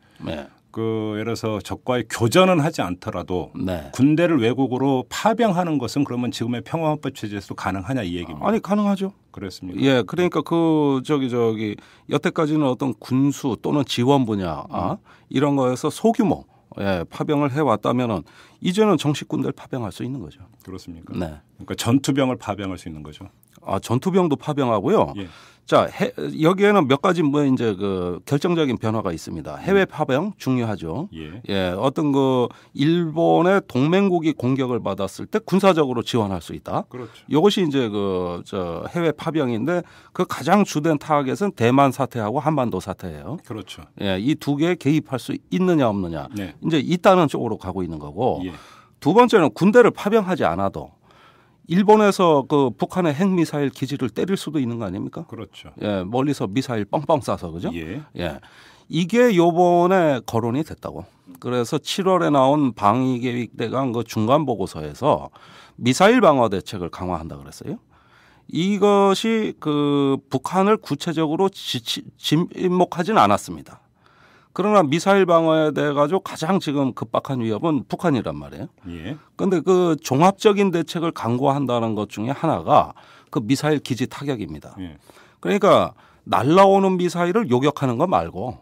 예를 들어서 적과의 교전은 하지 않더라도 군대를 외국으로 파병하는 것은 그러면 지금의 평화헌법 체제에서도 가능하냐 이 얘기입니다. 아니 가능하죠. 그렇습니까? 예, 그러니까 그 여태까지는 어떤 군수 또는 지원 분야 이런 거에서 소규모 파병을 해왔다면은 이제는 정식 군대를 파병할 수 있는 거죠. 그렇습니까? 네. 그러니까 전투병을 파병할 수 있는 거죠. 전투병도 파병하고요. 자, 여기에는 몇 가지 이제 그 결정적인 변화가 있습니다. 해외 파병 중요하죠. 어떤 그 일본의 동맹국이 공격을 받았을 때 군사적으로 지원할 수 있다. 그렇죠. 이것이 이제 해외 파병인데 그 가장 주된 타겟은 대만 사태하고 한반도 사태예요. 그렇죠. 예, 이 두 개에 개입할 수 있느냐 없느냐. 이제 있다는 쪽으로 가고 있는 거고. 두 번째는 군대를 파병하지 않아도 일본에서 그 북한의 핵미사일 기지를 때릴 수도 있는 거 아닙니까? 그렇죠. 예, 멀리서 미사일 뻥뻥 쏴서 그죠? 예. 이게 요번에 거론이 됐다고. 그래서 7월에 나온 방위계획대강 그 중간 보고서에서 미사일 방어 대책을 강화한다 그랬어요. 이것이 그 북한을 구체적으로 지목하진 않았습니다. 그러나 미사일 방어에 대해 가지고 가장 지금 급박한 위협은 북한이란 말이에요. 그런데 그 종합적인 대책을 강구한다는 것 중에 하나가 그 미사일 기지 타격입니다. 그러니까 날라오는 미사일을 요격하는 거 말고,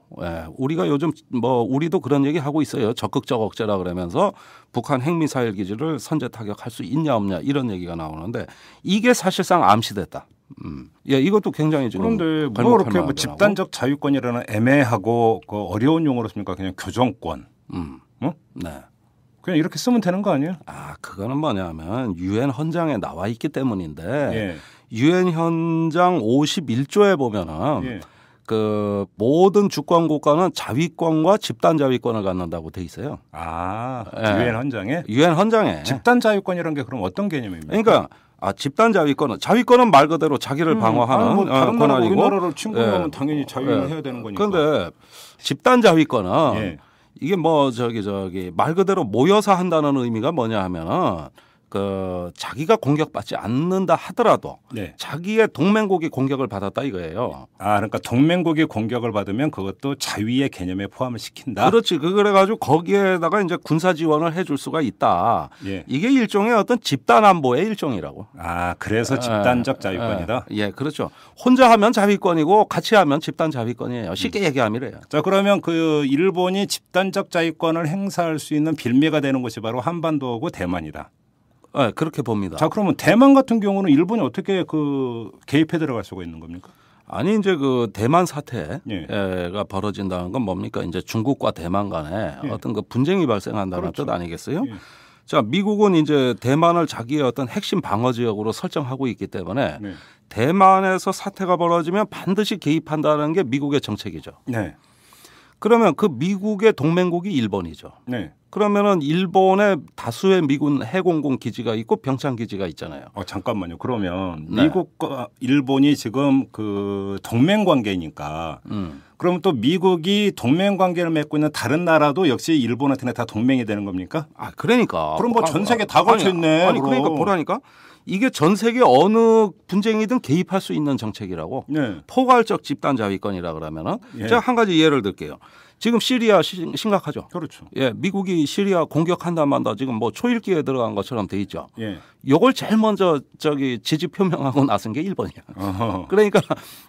우리가 요즘 뭐 우리도 그런 얘기 하고 있어요. 적극적 억제라 그러면서 북한 핵미사일 기지를 선제 타격할 수 있냐 없냐 이런 얘기가 나오는데 이게 사실상 암시됐다. 이것도 굉장히 지금 그런데 뭐 그렇게 뭐 집단적 자유권이라는 애매하고 그 어려운 용어로 씁니까? 그냥 교정권. 네. 그냥 이렇게 쓰면 되는 거 아니에요? 그거는 뭐냐면 유엔 헌장에 나와 있기 때문인데. 유엔 현장 51조에 보면은 그 모든 주권 국가는 자위권과 집단 자위권을 갖는다고 돼 있어요. 유엔 헌장에? 유엔 헌장에. 집단 자위권이라는 게 그럼 어떤 개념입니까? 그러니까 집단 자위권은 말 그대로 자기를 방어하는 다른 권한이고. 우리나라를 침공하면 당연히 자위를 해야 되는 거니까. 그런데 집단 자위권은 이게 뭐 말 그대로 모여서 한다는 의미가 뭐냐 하면은 그 자기가 공격받지 않는다 하더라도 자기의 동맹국이 공격을 받았다 이거예요. 그러니까 동맹국이 공격을 받으면 그것도 자위의 개념에 포함을 시킨다. 그렇지. 그래가지고 거기에다가 이제 군사 지원을 해줄 수가 있다. 이게 일종의 어떤 집단 안보의 일종이라고. 그래서 집단적 자위권이다. 그렇죠. 혼자 하면 자위권이고 같이 하면 집단 자위권이에요. 쉽게 얘기하면 이래요. 자, 그러면 그 일본이 집단적 자위권을 행사할 수 있는 빌미가 되는 곳이 바로 한반도고 대만이다. 그렇게 봅니다. 자, 그러면 대만 같은 경우는 일본이 어떻게 그 개입해 들어갈 수가 있는 겁니까? 이제 그 대만 사태가 벌어진다는 건 뭡니까? 이제 중국과 대만 간에 어떤 그 분쟁이 발생한다는 뜻 아니겠어요? 자, 미국은 이제 대만을 자기의 어떤 핵심 방어 지역으로 설정하고 있기 때문에 대만에서 사태가 벌어지면 반드시 개입한다는 게 미국의 정책이죠. 그러면 그 미국의 동맹국이 일본이죠. 그러면은 일본에 다수의 미군 해공군 기지가 있고 병창 기지가 있잖아요. 잠깐만요. 그러면 미국과 일본이 지금 그 동맹 관계니까 그럼 또 미국이 동맹 관계를 맺고 있는 다른 나라도 역시 일본한테는 다 동맹이 되는 겁니까? 그러니까. 그럼 뭐 전 세계 다 걸쳐 있네. 그러니까 보라니까. 이게 전 세계 어느 분쟁이든 개입할 수 있는 정책이라고. 포괄적 집단 자위권이라 그러면은 제가 한 가지 예를 들게요. 지금 시리아 심각하죠. 그렇죠. 미국이 시리아 공격한다 만다 지금 뭐 초읽기에 들어간 것처럼 돼 있죠. 이걸 제일 먼저 지지 표명하고 나선 게 일본이야. 그러니까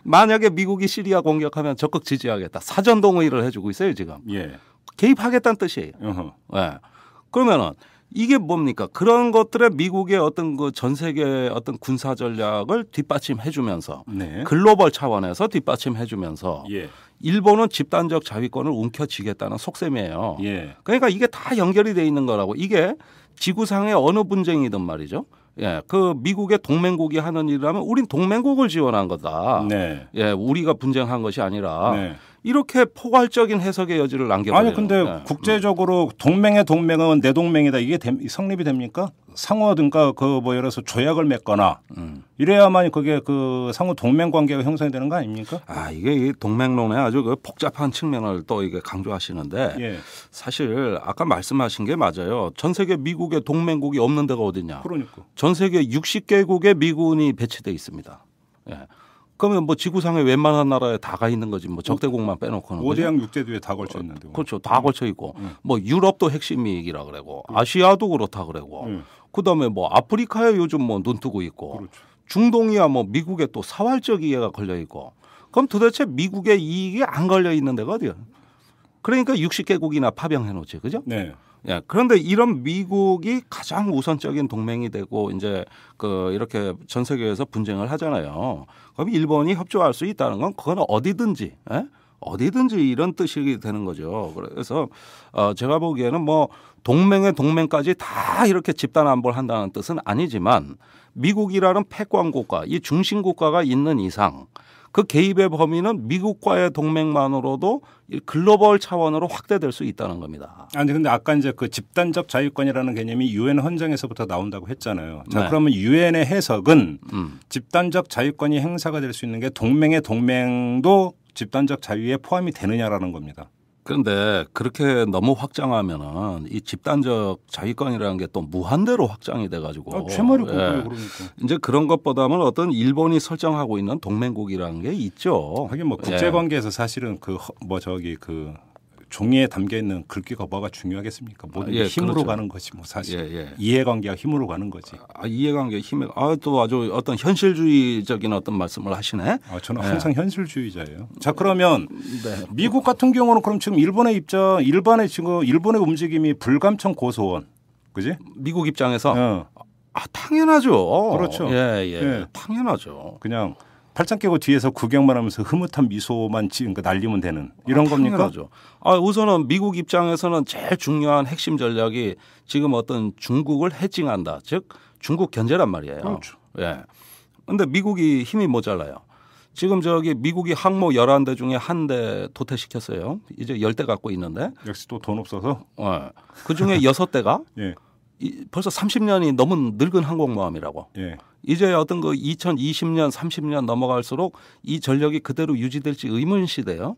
만약에 미국이 시리아 공격하면 적극 지지하겠다. 사전 동의를 해주고 있어요 지금. 개입하겠다는 뜻이에요. 그러면은 이게 뭡니까? 그런 것들에 미국의 어떤 그 전 세계 어떤 군사 전략을 뒷받침해주면서 글로벌 차원에서 뒷받침해주면서 일본은 집단적 자위권을 움켜쥐겠다는 속셈이에요. 그러니까 이게 다 연결이 돼 있는 거라고. 이게 지구상의 어느 분쟁이든 말이죠. 그 미국의 동맹국이 하는 일이라면 우린 동맹국을 지원한 거다. 우리가 분쟁한 것이 아니라. 이렇게 포괄적인 해석의 여지를 남겨버려요. 근데 국제적으로 동맹의 동맹은 내 동맹이다. 이게 성립이 됩니까? 상호든가 그 뭐 예를 들어서 조약을 맺거나 이래야만 그게 그 상호 동맹 관계가 형성이 되는 거 아닙니까? 이게 동맹론의 아주 그 복잡한 측면을 또 이게 강조하시는데 사실 아까 말씀하신 게 맞아요. 전 세계 미국의 동맹국이 없는 데가 어디냐? 그러니까. 전 세계 60개국의 미군이 배치돼 있습니다. 그러면 뭐 지구상의 웬만한 나라에 다 가 있는 거지. 뭐 적대국만 빼놓고는. 5대양 6제도에 다 걸쳐 있는데. 그렇죠. 다 걸쳐 있고. 뭐 유럽도 핵심 이익이라 그러고 아시아도 그렇다 그러고. 그다음에 뭐 아프리카에 요즘 뭐 눈 뜨고 있고. 중동이야 뭐 미국에 또 사활적 이해가 걸려 있고. 그럼 도대체 미국의 이익이 안 걸려 있는 데가 어디야? 그러니까 60개국이나 파병해 놓지. 그죠? 그런데 이런 미국이 가장 우선적인 동맹이 되고 이제 그 이렇게 전 세계에서 분쟁을 하잖아요. 그럼 일본이 협조할 수 있다는 건 그건 어디든지 이런 뜻이 되는 거죠. 그래서 제가 보기에는 뭐 동맹의 동맹까지 다 이렇게 집단 안보를 한다는 뜻은 아니지만 미국이라는 패권 국가, 이 중심 국가가 있는 이상 그 개입의 범위는 미국과의 동맹만으로도 글로벌 차원으로 확대될 수 있다는 겁니다. 근데 아까 이제 그 집단적 자유권이라는 개념이 유엔 헌장에서부터 나온다고 했잖아요. 자, 그러면 유엔의 해석은 집단적 자유권이 행사가 될 수 있는 게 동맹의 동맹도 집단적 자유에 포함이 되느냐라는 겁니다. 그런데 그렇게 너무 확장하면은 이 집단적 자위권이라는 게 또 무한대로 확장이 돼가지고 최말이 그러니까 이제 그런 것보다는 어떤 일본이 설정하고 있는 동맹국이라는 게 있죠. 하긴 뭐 국제관계에서 사실은 종이에 담겨 있는 글귀가 뭐가 중요하겠습니까? 모든 게 힘으로 그렇죠. 가는 거지 뭐 사실. 이해관계가 힘으로 가는 거지. 이해관계 힘에 또 아주 어떤 현실주의적인 어떤 말씀을 하시네. 저는 항상 현실주의자예요. 자 그러면 미국 같은 경우는 그럼 지금 일본의 움직임이 불감청 고소원, 그지? 미국 입장에서 당연하죠. 그렇죠. 당연하죠. 그냥 팔짱 끼고 뒤에서 구경만 하면서 흐뭇한 미소만 날리면 되는 이런 겁니까? 당연하죠. 우선은 미국 입장에서는 제일 중요한 핵심 전략이 지금 어떤 중국을 해칭한다. 즉 중국 견제란 말이에요. 그렇죠. 그런데 미국이 힘이 모자라요. 지금 미국이 항모 11대 중에 한 대 도태시켰어요. 이제 10대 갖고 있는데. 역시 또 돈 없어서. 그중에 6대가 벌써 30년이 넘은 늙은 항공모함이라고. 이제 어떤 2020년, 30년 넘어갈수록 이 전력이 그대로 유지될지 의문시돼요.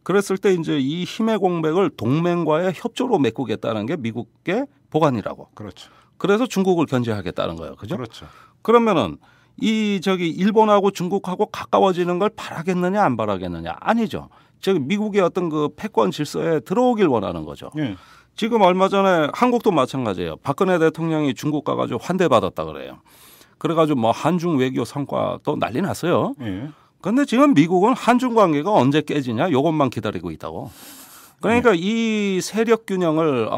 그랬을 때 이제 이 힘의 공백을 동맹과의 협조로 메꾸겠다는 게 미국의 보관이라고. 그렇죠. 그래서 중국을 견제하겠다는 거예요. 그죠? 그렇죠. 그러면은 일본하고 중국하고 가까워지는 걸 바라겠느냐 안 바라겠느냐? 아니죠. 미국의 어떤 패권 질서에 들어오길 원하는 거죠. 지금 얼마 전에 한국도 마찬가지예요. 박근혜 대통령이 중국 가가지고 환대받았다 그래요. 그래가지고 한중 외교 성과 또 난리 났어요. 그런데 지금 미국은 한중 관계가 언제 깨지냐 이것만 기다리고 있다고. 그러니까 이 세력 균형을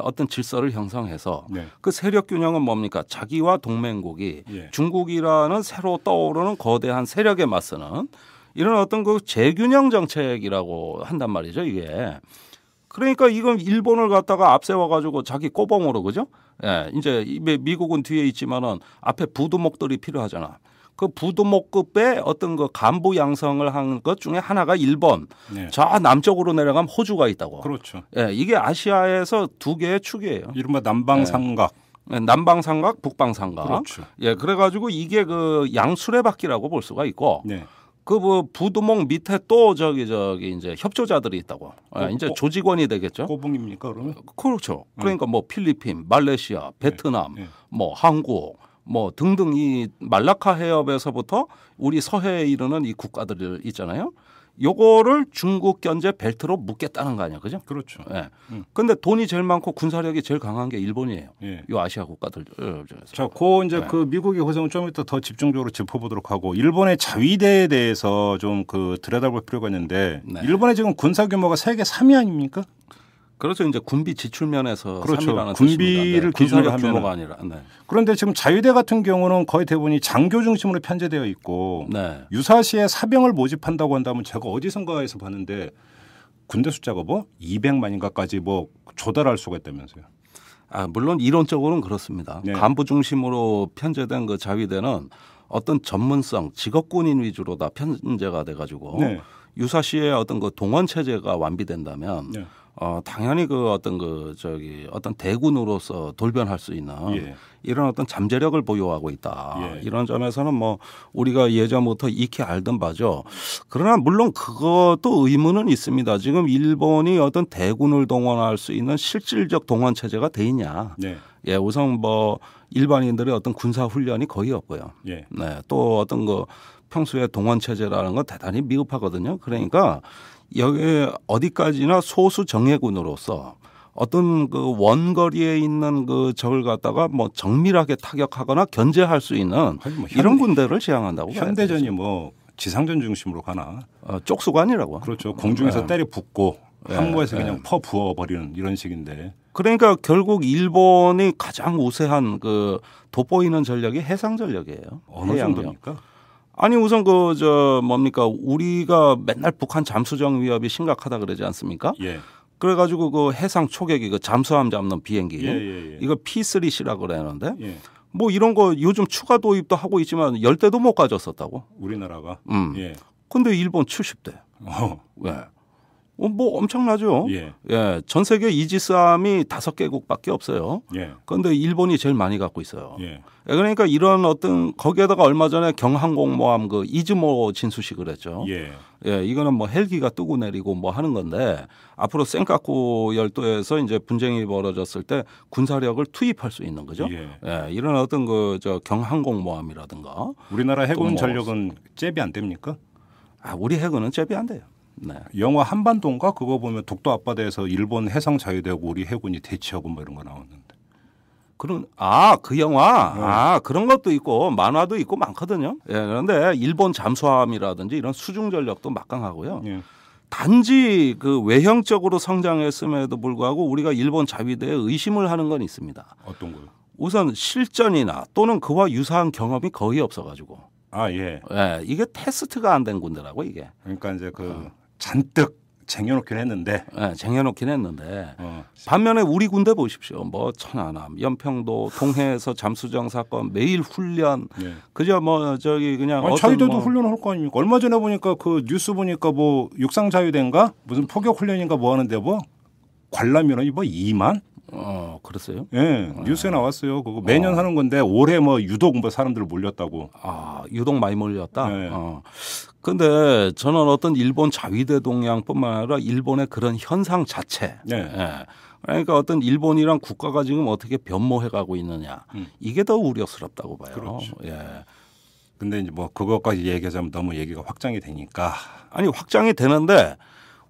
어떤 질서를 형성해서 그 세력 균형은 뭡니까? 자기와 동맹국이 중국이라는 새로 떠오르는 거대한 세력에 맞서는 이런 어떤 재균형 정책이라고 한단 말이죠, 이게. 그러니까 이건 일본을 갖다가 앞세워 가지고 자기 꼬봉으로 그죠? 이제 미국은 뒤에 있지만은 앞에 부두목들이 필요하잖아. 그 부두목급의 어떤 간부 양성을 한 것 중에 하나가 일본. 저 남쪽으로 내려가면 호주가 있다고. 그렇죠. 이게 아시아에서 두 개의 축이에요. 이른바 남방삼각. 남방삼각, 북방삼각. 그렇죠. 그래가지고 이게 양수레바퀴라고 볼 수가 있고. 부두목 밑에 또 이제 협조자들이 있다고. 이제 조직원이 되겠죠. 꼬붕입니까 그러면? 그렇죠. 그러니까 필리핀, 말레이시아, 베트남, 한국, 등등 이 말라카 해협에서부터 우리 서해에 이르는 이 국가들 있잖아요. 요거를 중국 견제 벨트로 묶겠다는 거 아니야, 그죠? 그렇죠. 근데 돈이 제일 많고 군사력이 제일 강한 게 일본이에요. 요 아시아 국가들. 자, 이제 미국의 고성은 좀 이따 더 집중적으로 짚어보도록 하고 일본의 자위대에 대해서 좀 들여다볼 필요가 있는데 일본의 지금 군사 규모가 세계 3위 아닙니까? 그렇죠. 이제 군비 지출 면에서 그렇죠. 3위라는 군비를 기준으로 하면 규모가 아니라. 그런데 지금 자위대 같은 경우는 거의 대부분이 장교 중심으로 편제되어 있고 유사시에 사병을 모집한다고 한다면 제가 어디선가에서 봤는데 군대 숫자가 200만인가까지 조달할 수가 있다면서요. 물론 이론적으로는 그렇습니다. 간부 중심으로 편제된 자위대는 어떤 전문성, 직업군인 위주로 다 편제가 돼가지고 유사시에 어떤 동원 체제가 완비된다면 당연히 어떤 대군으로서 돌변할 수 있는 이런 어떤 잠재력을 보유하고 있다. 이런 점에서는 우리가 예전부터 익히 알던 바죠. 그러나 물론 그것도 의문은 있습니다. 지금 일본이 어떤 대군을 동원할 수 있는 실질적 동원 체제가 돼 있냐. 우선 일반인들의 어떤 군사 훈련이 거의 없고요. 또 어떤 평소에 동원 체제라는 건 대단히 미흡하거든요. 그러니까 여기에 어디까지나 소수 정예군으로서 어떤 원거리에 있는 적을 갖다가 정밀하게 타격하거나 견제할 수 있는 이런 군대를 지향한다고. 현대전이 지상전 중심으로 가나? 쪽수관이라고. 그렇죠. 공중에서 때려 붓고 항모에서 그냥 부어버리는 이런 식인데. 그러니까 결국 일본이 가장 우세한 돋보이는 전력이 해상 전력이에요. 어느 정도입니까? 아니 우선 우리가 맨날 북한 잠수정 위협이 심각하다 그러지 않습니까? 그래가지고 해상 초계기 잠수함 잡는 비행기 이거 P3C라고 그러는데 이런 거 요즘 추가 도입도 하고 있지만 10대도 못 가졌었다고. 우리나라가. 근데 일본 70대. 왜? 뭐 엄청나죠. 예. 예, 전 세계 이지스함이 5개국밖에 없어요. 예. 그런데 일본이 제일 많이 갖고 있어요. 예. 그러니까 이런 어떤 거기에다가 얼마 전에 경항공모함 그 이즈모 진수식을 했죠. 예. 예, 이거는 뭐 헬기가 뜨고 내리고 뭐 하는 건데 앞으로 센카쿠 열도에서 이제 분쟁이 벌어졌을 때 군사력을 투입할 수 있는 거죠. 예. 예, 이런 어떤 그 저 경항공모함이라든가 우리나라 해군 전력은 잽이 안 됩니까? 우리 해군은 잽이 안 돼요. 네. 영화 한반도인가 그거 보면 독도 앞바다에서 일본 해상 자유대하고 우리 해군이 대치하고 뭐 이런 거 나왔는데. 그런 그 영화 그런 것도 있고 만화도 있고 많거든요. 예, 그런데 일본 잠수함이라든지 이런 수중 전력도 막강하고요. 예. 단지 그 외형적으로 성장했음에도 불구하고 우리가 일본 자위대에 의심을 하는 건 있습니다. 어떤 거요? 우선 실전이나 또는 그와 유사한 경험이 거의 없어가지고. 예. 예, 이게 테스트가 안 된 군대라고 이게. 그러니까 이제 잔뜩 쟁여놓긴 했는데. 네, 쟁여놓긴 했는데 반면에 우리 군대 보십시오. 뭐 천안함, 연평도, 동해에서 잠수정 사건 매일 훈련. 예. 그저 뭐 저기 그냥 자위대도 훈련을 할 거 아닙니까? 얼마 전에 보니까 그 뉴스 보니까 뭐 육상 자위대인가 무슨 포격 훈련인가 뭐 하는데 뭐 관람인원이 뭐 2만? 그랬어요? 예, 뉴스에 나왔어요. 그거 매년 하는 건데 올해 뭐 유독 뭐 사람들 몰렸다고. 유독 많이 몰렸다. 네. 근데 저는 어떤 일본 자위대 동향뿐만 아니라 일본의 그런 현상 자체. 네. 예. 그러니까 어떤 일본이란 국가가 지금 어떻게 변모해가고 있느냐. 이게 더 우려스럽다고 봐요. 그렇죠. 예. 근데 이제 뭐 그것까지 얘기하자면 너무 얘기가 확장이 되니까. 아니 확장이 되는데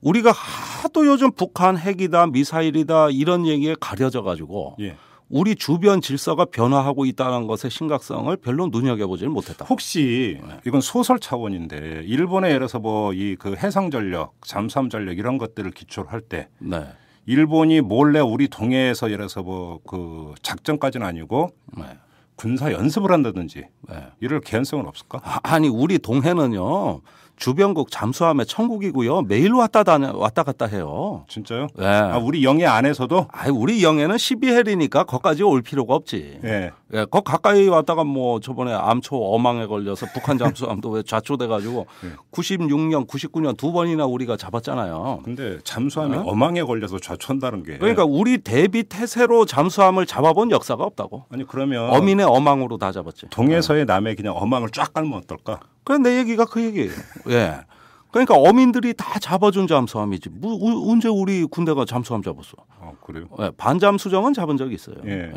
우리가 하도 요즘 북한 핵이다 미사일이다 이런 얘기에 가려져 가지고 예. 우리 주변 질서가 변화하고 있다는 것의 심각성을 별로 눈여겨보질 못했다. 혹시 이건 소설 차원인데 일본에 예를 들어서 뭐 이 그 해상 전력, 잠수함 전력 이런 것들을 기초로 할 때 네. 일본이 몰래 우리 동해에서 예를 들어서 뭐 그 작전까지는 아니고 군사 연습을 한다든지 이럴 개연성은 없을까? 아니 우리 동해는요. 주변국 잠수함의 천국이고요. 매일 왔다 갔다 해요. 진짜요? 네. 우리 영해 안에서도? 우리 영해는 12해리니까 거기까지 올 필요가 없지. 예. 예, 거 가까이 왔다가 뭐 저번에 암초 어망에 걸려서 북한 잠수함도 왜 좌초돼가지고 96년, 99년 2번이나 우리가 잡았잖아요. 근데 잠수함이 어망에 걸려서 좌초한다는 게. 그러니까 우리 대비 태세로 잠수함을 잡아본 역사가 없다고. 아니 그러면 어민의 어망으로 다 잡았지. 동해서의 남해 그냥 어망을 쫙 깔면 어떨까? 그래 내 얘기가 그 얘기예요. 예. 그러니까 어민들이 다 잡아준 잠수함이지. 언제 우리 군대가 잠수함 잡았어? 그래요? 예, 반잠 수정은 잡은 적이 있어요. 예.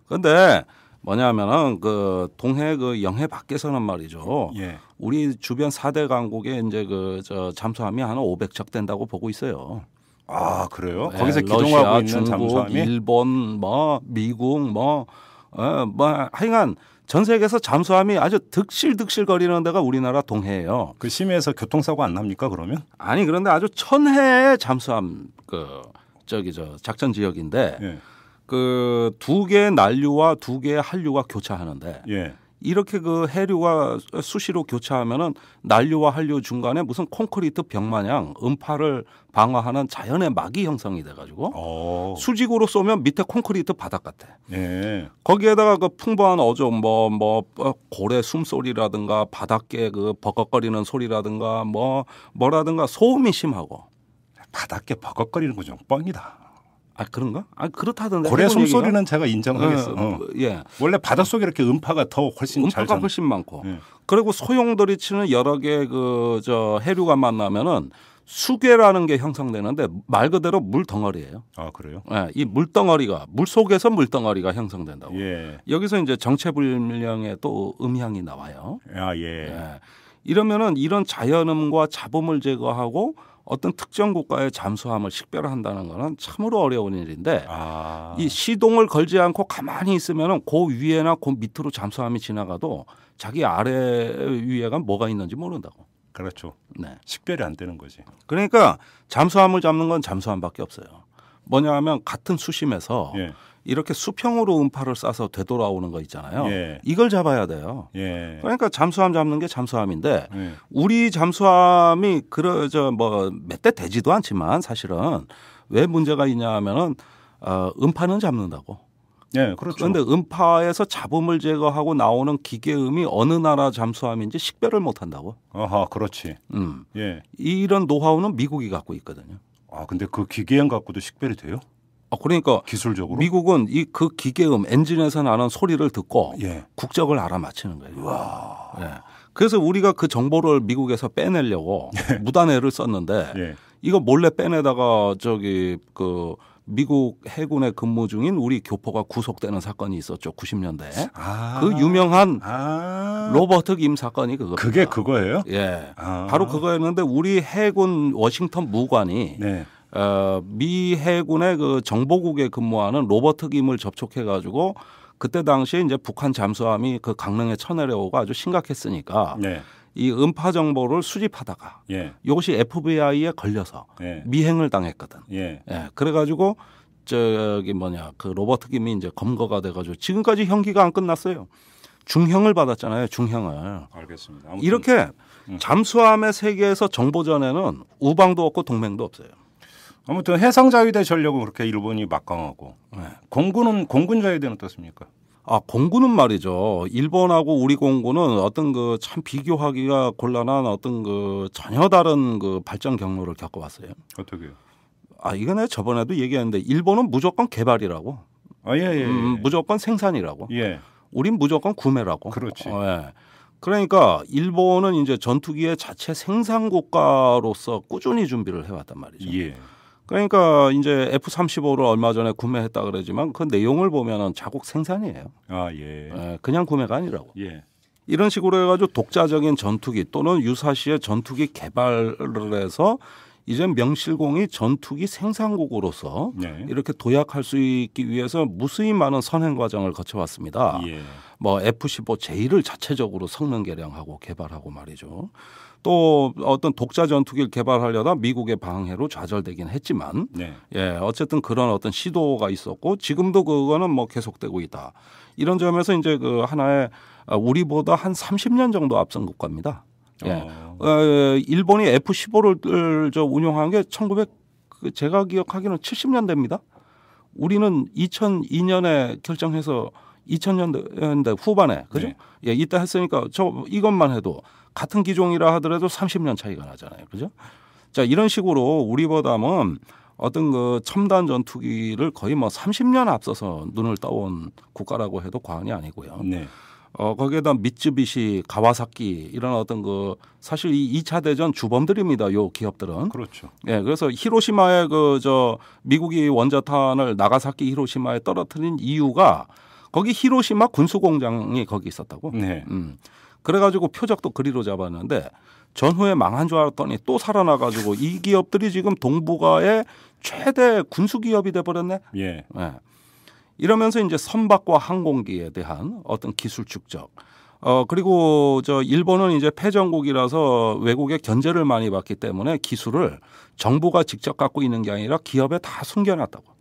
그런데 뭐냐면은 그 동해 그 영해 밖에서는 말이죠. 예. 우리 주변 4대 강국에 이제 그 저 잠수함이 한 500척 된다고 보고 있어요. 그래요? 예, 거기서 기동하고 러시아, 있는 중국, 잠수함이 일본, 뭐 미국, 하여간 전 세계에서 잠수함이 아주 득실득실 거리는 데가 우리나라 동해예요. 그 심해에서 교통사고 안 납니까 그러면? 아니 그런데 아주 천혜의 잠수함 작전 지역인데 예. 그 2개의 난류와 2개의 한류가 교차하는데 예. 이렇게 그 해류가 수시로 교차하면은 난류와 한류 중간에 무슨 콘크리트 벽 마냥 음파를 방어하는 자연의 막이 형성이 돼가지고 수직으로 쏘면 밑에 콘크리트 바닥 같아. 예. 거기에다가 그 풍부한 어종 고래 숨소리라든가 바닷개 그 버걱거리는 소리라든가 뭐라든가 소음이 심하고. 바닷개 버걱거리는 거 좀 뻥이다. 그런가? 그렇다던데. 고래 숨소리는 제가 인정하겠어. 예. 원래 바닷속에 이렇게 음파가 더 훨씬 음파가 훨씬 많고. 그리고 소용돌이 치는 여러 개 해류가 만나면은 수괴라는 게 형성되는데 말 그대로 물덩어리예요. 그래요? 예, 이 물덩어리가 물 속에서 물덩어리가 형성된다고. 예. 여기서 이제 정체불명의 또 음향이 나와요. 예. 이러면은 이런 자연음과 잡음을 제거하고 어떤 특정 국가의 잠수함을 식별한다는 것은 참으로 어려운 일인데 이 시동을 걸지 않고 가만히 있으면은 그 위에나 그 밑으로 잠수함이 지나가도 자기 아래 위에가 뭐가 있는지 모른다고. 그렇죠. 네. 식별이 안 되는 거지. 그러니까 잠수함을 잡는 건 잠수함밖에 없어요. 뭐냐 하면 같은 수심에서 이렇게 수평으로 음파를 쏴서 되돌아오는 거 있잖아요. 이걸 잡아야 돼요. 그러니까 잠수함 잡는 게 잠수함인데 우리 잠수함이 몇 대 되지도 않지만 사실은 왜 문제가 있냐 하면은 음파는 잡는다고. 네, 그렇죠. 그런데 음파에서 잡음을 제거하고 나오는 기계음이 어느 나라 잠수함인지 식별을 못한다고. 아하, 그렇지. 예. 이런 노하우는 미국이 갖고 있거든요. 아, 근데 그 기계음 갖고도 식별이 돼요? 그러니까 기술적으로 미국은 그 기계음 엔진에서 나는 소리를 듣고 예. 국적을 알아맞히는 거예요. 와. 예. 그래서 우리가 그 정보를 미국에서 빼내려고 무단해를 썼는데 이거 몰래 빼내다가 그 미국 해군에 근무 중인 우리 교포가 구속되는 사건이 있었죠. 90년대. 그 유명한 로버트 김 사건이 그거. 그게 그거예요? 예. 바로 그거였는데 우리 해군 워싱턴 무관이 미 해군의 그 정보국에 근무하는 로버트 김을 접촉해 가지고 그때 당시에 이제 북한 잠수함이 그 강릉에 쳐내려오고 아주 심각했으니까 이 음파 정보를 수집하다가 이것이 FBI에 걸려서 미행을 당했거든. 그래가지고 그 로버트 김이 이제 검거가 돼가지고 지금까지 형기가 안 끝났어요. 중형을 받았잖아요. 중형을. 알겠습니다. 이렇게 잠수함의 세계에서 정보 전에는 우방도 없고 동맹도 없어요. 아무튼 해상자위대 전력은 그렇게 일본이 막강하고 공군 자위대는 어떻습니까? 공군은 말이죠. 일본하고 우리 공군은 어떤 그 참 비교하기가 곤란한 어떤 그 전혀 다른 그 발전 경로를 겪어왔어요. 어떻게요? 이거 내가 저번에도 얘기했는데 일본은 무조건 개발이라고. 무조건 생산이라고. 우린 무조건 구매라고. 그렇지. 그러니까 일본은 이제 전투기의 자체 생산 국가로서 꾸준히 준비를 해왔단 말이죠. 그러니까 이제 F-35를 얼마 전에 구매했다 그러지만 그 내용을 보면은 자국 생산이에요. 그냥 구매가 아니라고. 이런 식으로 해가지고 독자적인 전투기 또는 유사시의 전투기 개발을 해서 이제 명실공히 전투기 생산국으로서 이렇게 도약할 수 있기 위해서 무수히 많은 선행 과정을 거쳐왔습니다. 뭐 F-15J를 자체적으로 성능 개량하고 개발하고 말이죠. 또 어떤 독자 전투기를 개발하려다 미국의 방해로 좌절되긴 했지만 어쨌든 그런 어떤 시도가 있었고 지금도 그거는 뭐 계속되고 있다. 이런 점에서 이제 그 하나의 우리보다 한 30년 정도 앞선 국가입니다. 일본이 F-15를 운용한 게 제가 기억하기로는 70년대입니다. 우리는 2002년에 결정해서 2000년대 후반에 그죠? 이때 했으니까 이것만 해도 같은 기종이라 하더라도 30년 차이가 나잖아요. 그죠? 자, 이런 식으로 우리보다는 어떤 그 첨단 전투기를 거의 뭐 30년 앞서서 눈을 떠온 국가라고 해도 과언이 아니고요. 거기에다 미쯔비시, 가와사키 이런 어떤 그 사실 이 2차 대전 주범들입니다. 요 기업들은. 그렇죠. 그래서 히로시마에 미국이 원자탄을 나가사키 히로시마에 떨어뜨린 이유가 거기 히로시마 군수공장이 거기 있었다고. 그래가지고 표적도 그리로 잡았는데 전후에 망한 줄 알았더니 또 살아나가지고 이 기업들이 지금 동북아의 최대 군수기업이 돼버렸네. 이러면서 이제 선박과 항공기에 대한 어떤 기술 축적. 그리고 일본은 이제 패전국이라서 외국의 견제를 많이 받기 때문에 기술을 정부가 직접 갖고 있는 게 아니라 기업에 다 숨겨놨다고.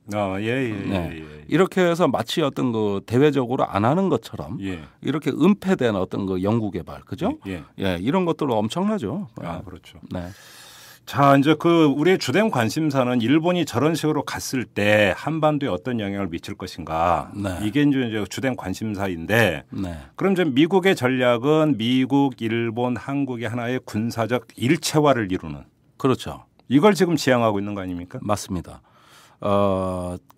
이렇게 해서 마치 어떤 그 대외적으로 안 하는 것처럼 이렇게 은폐된 어떤 그 연구 개발, 그죠? 이런 것들 엄청나죠. 그렇죠. 자, 이제 우리의 주된 관심사는 일본이 저런 식으로 갔을 때 한반도에 어떤 영향을 미칠 것인가. 이게 이제 주된 관심사인데. 그럼 이제 미국의 전략은 미국, 일본, 한국의 하나의 군사적 일체화를 이루는. 그렇죠. 이걸 지금 지향하고 있는 거 아닙니까? 맞습니다.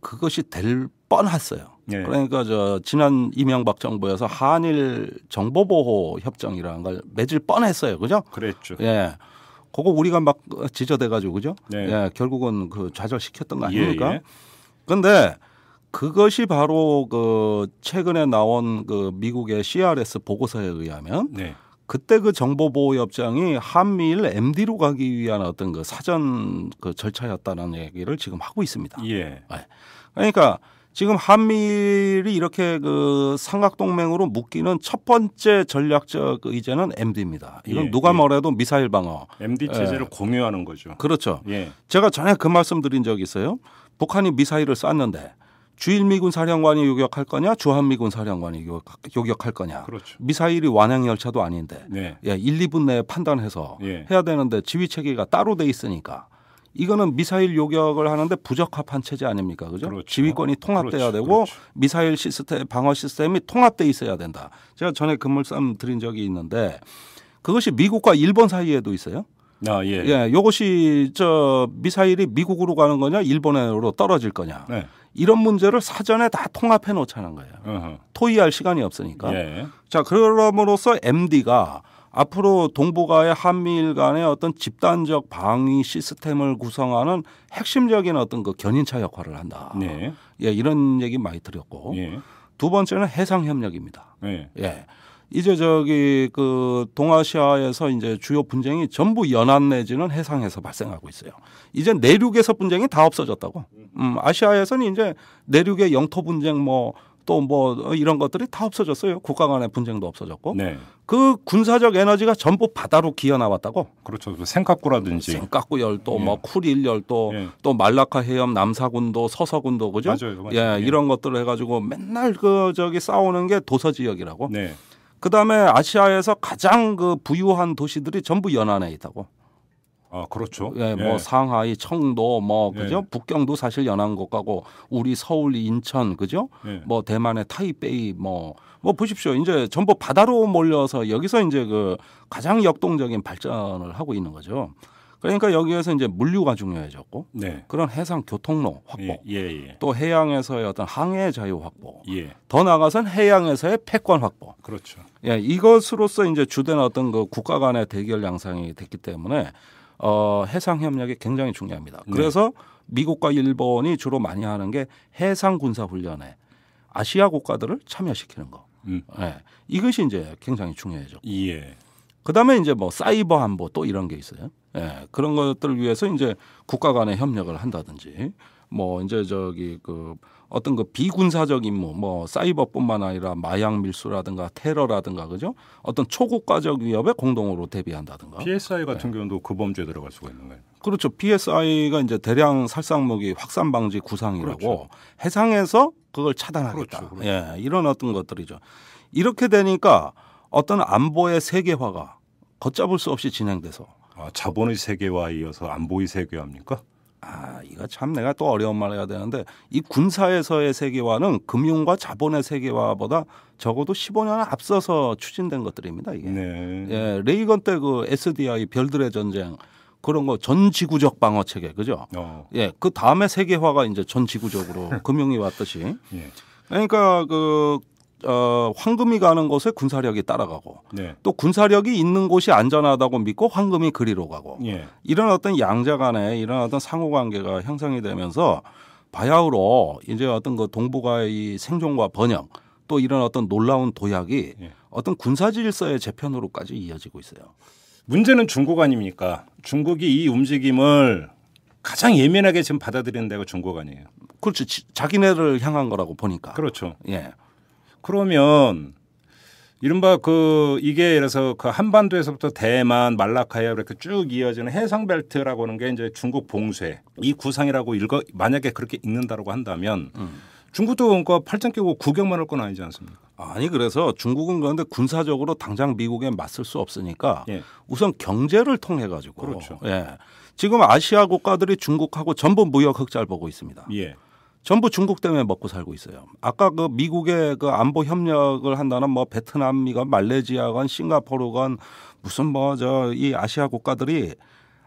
그것이 될 뻔했어요. 그러니까 지난 이명박 정부에서 한일 정보보호 협정이라는 걸 맺을 뻔했어요. 그죠? 그랬죠. 그거 우리가 막 지저대가지고 그죠? 결국은 그 좌절시켰던 거 아닙니까? 그런데 그것이 바로 그 최근에 나온 그 미국의 CRS 보고서에 의하면 그때 그 정보보호협정이 한미일 MD로 가기 위한 어떤 그 사전 그 절차였다는 얘기를 지금 하고 있습니다. 그러니까 지금 한미일이 이렇게 그 삼각동맹으로 묶이는 첫 번째 전략적 의제는 MD입니다. 이건 누가 뭐래도 미사일 방어. MD 체제를 공유하는 거죠. 그렇죠. 제가 전에 그 말씀 드린 적이 있어요. 북한이 미사일을 쐈는데 주일미군 사령관이 요격할 거냐, 주한미군 사령관이 요격할 거냐. 그렇죠. 미사일이 완행 열차도 아닌데 1, 2분 내에 판단해서 해야 되는데 지휘 체계가 따로 돼 있으니까 이거는 미사일 요격을 하는데 부적합한 체제 아닙니까? 그죠? 그렇죠. 지휘권이 통합돼야 되고 그렇죠. 미사일 시스템, 방어 시스템이 통합돼 있어야 된다. 제가 전에 그 말씀 드린 적이 있는데 그것이 미국과 일본 사이에도 있어요. 예, 이것이 미사일이 미국으로 가는 거냐, 일본으로 떨어질 거냐. 네. 이런 문제를 사전에 다 통합해 놓자는 거예요. 토의할 시간이 없으니까. 예. 자, 그럼으로써 MD가 앞으로 동북아의 한미일 간의 어떤 집단적 방위 시스템을 구성하는 핵심적인 어떤 그 견인차 역할을 한다. 네. 예, 이런 얘기 많이 드렸고. 예. 두 번째는 해상 협력입니다. 네. 예. 이제 그 동아시아에서 이제 주요 분쟁이 전부 연안 내지는 해상에서 발생하고 있어요. 이제 내륙에서 분쟁이 다 없어졌다고. 아시아에서는 이제 내륙의 영토 분쟁 또 이런 것들이 다 없어졌어요. 국가 간의 분쟁도 없어졌고. 네. 그 군사적 에너지가 전부 바다로 기어 나왔다고. 그렇죠. 센카쿠라든지. 센카쿠 열도, 쿠릴 열도, 또 말라카 해협 남사군도, 서서군도, 그죠? 맞아요. 예, 이런 것들을 해가지고 맨날 싸우는 게 도서 지역이라고. 네. 그 다음에 아시아에서 가장 그 부유한 도시들이 전부 연안에 있다고. 아, 그렇죠. 예, 상하이, 청도, 그죠? 북경도 사실 연안 국가고, 우리 서울, 인천, 그죠? 대만의 타이베이, 보십시오. 이제 전부 바다로 몰려서 여기서 이제 그 가장 역동적인 발전을 하고 있는 거죠. 그러니까 여기에서 이제 물류가 중요해졌고, 네. 그런 해상 교통로 확보, 또 해양에서의 어떤 항해 자유 확보, 더 나아가서는 해양에서의 패권 확보. 그렇죠. 예, 이것으로서 이제 주된 어떤 그 국가 간의 대결 양상이 됐기 때문에 해상 협력이 굉장히 중요합니다. 그래서 미국과 일본이 주로 많이 하는 게 해상 군사 훈련에 아시아 국가들을 참여시키는 거. 예, 이것이 이제 굉장히 중요해졌고. 예. 그다음에 이제 사이버 안보 또 이런 게 있어요. 예, 그런 것들을 위해서 이제 국가 간의 협력을 한다든지 이제 어떤 그 비군사적 임무 사이버뿐만 아니라 마약 밀수라든가 테러라든가 그죠? 어떤 초국가적 위협에 공동으로 대비한다든가. PSI 같은 경우도 그 범죄에 들어갈 수가 있는 거예요. 그렇죠. PSI가 이제 대량 살상무기 확산 방지 구상이라고 그렇죠. 해상에서 그걸 차단하겠다. 그렇죠. 예, 이런 어떤 것들이죠. 이렇게 되니까 어떤 안보의 세계화가 걷잡을 수 없이 진행돼서. 자본의 세계화에 이어서 안보의 세계화입니까? 이거 참 내가 또 어려운 말 해야 되는데 이 군사에서의 세계화는 금융과 자본의 세계화보다 적어도 15년 앞서서 추진된 것들입니다. 이게. 네. 예, 레이건 때 그 SDI 별들의 전쟁 그런 거 전 지구적 방어 체계 그죠? 예, 그 다음에 세계화가 이제 전 지구적으로 금융이 왔듯이. 예. 그러니까 황금이 가는 곳에 군사력이 따라가고 또 군사력이 있는 곳이 안전하다고 믿고 황금이 그리로 가고 이런 어떤 양자 간의 이런 어떤 상호관계가 형성이 되면서 바야흐로 이제 어떤 그 동북아의 이 생존과 번영 또 이런 어떤 놀라운 도약이 어떤 군사 질서의 재편으로까지 이어지고 있어요. 문제는 중국 아닙니까? 중국이 이 움직임을 가장 예민하게 지금 받아들이는 데가 중국 아니에요. 그렇죠. 자기네를 향한 거라고 보니까. 그렇죠. 예. 그러면 이른바 이게 예를 들어서 그 한반도에서부터 대만, 말라카야 이렇게 쭉 이어지는 해상 벨트라고 하는 게 이제 중국 봉쇄 이 구상이라고 만약에 그렇게 읽는다라고 한다면 중국도 그러니까 팔짱 끼고 구경만 할 건 아니지 않습니까? 아니 그래서 중국은 그런데 군사적으로 당장 미국에 맞설 수 없으니까 우선 경제를 통해 가지고 그렇죠. 예. 지금 아시아 국가들이 중국하고 전부 무역 흑자를 보고 있습니다. 예. 전부 중국 때문에 먹고 살고 있어요. 아까 그 미국의 그 안보 협력을 한다는 베트남이건 말레이시아건 싱가포르건 무슨 이 아시아 국가들이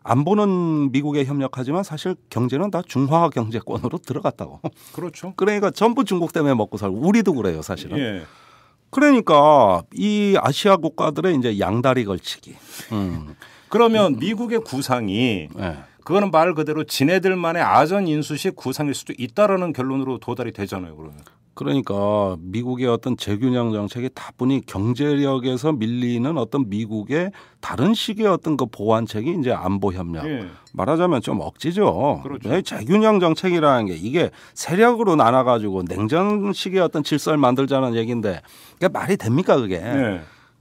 안보는 미국에 협력하지만 사실 경제는 다 중화 경제권으로 들어갔다고. 그렇죠. 그러니까 전부 중국 때문에 먹고 살고 우리도 그래요, 사실은. 예. 그러니까 이 아시아 국가들의 이제 양다리 걸치기. 그러면 미국의 구상이 그거는 말 그대로 지네들만의 아전 인수식 구상일 수도 있다라는 결론으로 도달이 되잖아요. 그러니까 미국의 어떤 재균형 정책이 다분히 경제력에서 밀리는 어떤 미국의 다른 식의 어떤 그 보완책이 이제 안보 협력. 말하자면 좀 억지죠. 그렇죠. 재균형 정책이라는 게 이게 세력으로 나눠가지고 냉전식의 어떤 질서를 만들자는 얘기인데 그게 말이 됩니까 그게?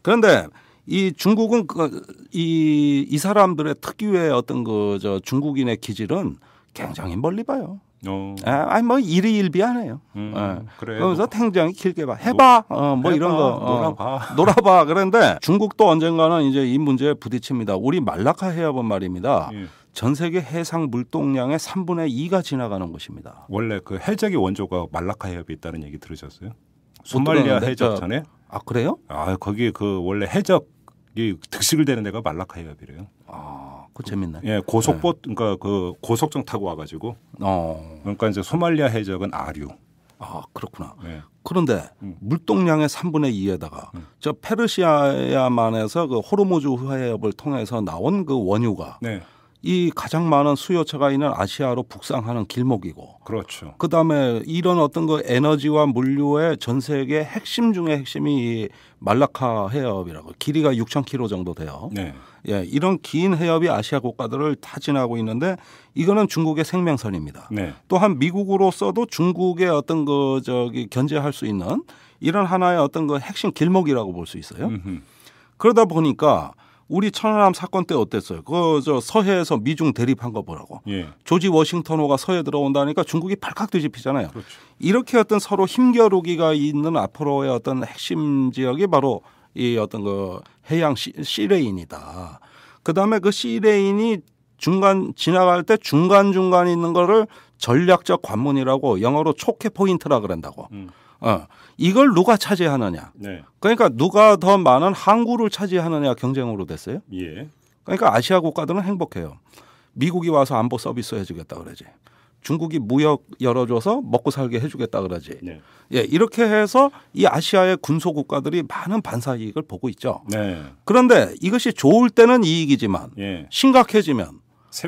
그런데 이 중국은 이 사람들의 특유의 어떤 중국인의 기질은 굉장히 멀리 봐요. 아니 뭐 일희일비하네요. 그래. 그러면서 탱장이 길게 봐. 해봐. 뭐 이런 거. 놀아봐. 그런데 중국도 언젠가는 이제 이 문제에 부딪힙니다. 우리 말라카 해협은 말입니다. 예. 전 세계 해상 물동량의 3분의 2가 지나가는 곳입니다. 원래 그 해적의 원조가 말라카 해협에 있다는 얘기 들으셨어요? 소말리아 해적전에? 아 그래요? 아 거기 그 원래 해적이 득식을 되는 데가 말라카 해협이래요. 그 재밌네. 예, 고속봇 그러니까 그 고속정 타고 와가지고. 그러니까 이제 소말리아 해적은 아류. 아 그렇구나. 네. 그런데 물동량의 3분의 2에다가 저 페르시아야만에서 그 호르무즈 해협을 통해서 나온 그 원유가 네. 이 가장 많은 수요처가 있는 아시아로 북상하는 길목이고, 그렇죠. 그 다음에 이런 어떤 그 에너지와 물류의 전 세계 핵심 중의 핵심이 이 말라카 해협이라고 길이가 6,000km 정도 돼요. 네. 예, 이런 긴 해협이 아시아 국가들을 다 지나고 있는데 이거는 중국의 생명선입니다. 네. 또한 미국으로서도 중국의 어떤 그 견제할 수 있는 이런 하나의 어떤 그 핵심 길목이라고 볼 수 있어요. 그러다 보니까. 우리 천안함 사건 때 어땠어요? 저 서해에서 미중 대립한 거 보라고. 예. 조지 워싱턴호가 서해 들어온다니까 중국이 발칵 뒤집히잖아요. 그렇죠. 이렇게 어떤 서로 힘겨루기가 있는 앞으로의 어떤 핵심 지역이 바로 이 어떤 그 해양 시레인이다. 그다음에 그 시레인이 중간 지나갈 때 중간중간에 있는 거를 전략적 관문이라고 영어로 초케 포인트라 그런다고. 이걸 누가 차지하느냐. 네. 그러니까 누가 더 많은 항구를 차지하느냐 경쟁으로 됐어요. 예. 그러니까 아시아 국가들은 행복해요. 미국이 와서 안보 서비스 해주겠다 그러지. 중국이 무역 열어줘서 먹고 살게 해주겠다 그러지. 네. 예, 이렇게 해서 이 아시아의 군소 국가들이 많은 반사 이익을 보고 있죠. 네. 그런데 이것이 좋을 때는 이익이지만 심각해지면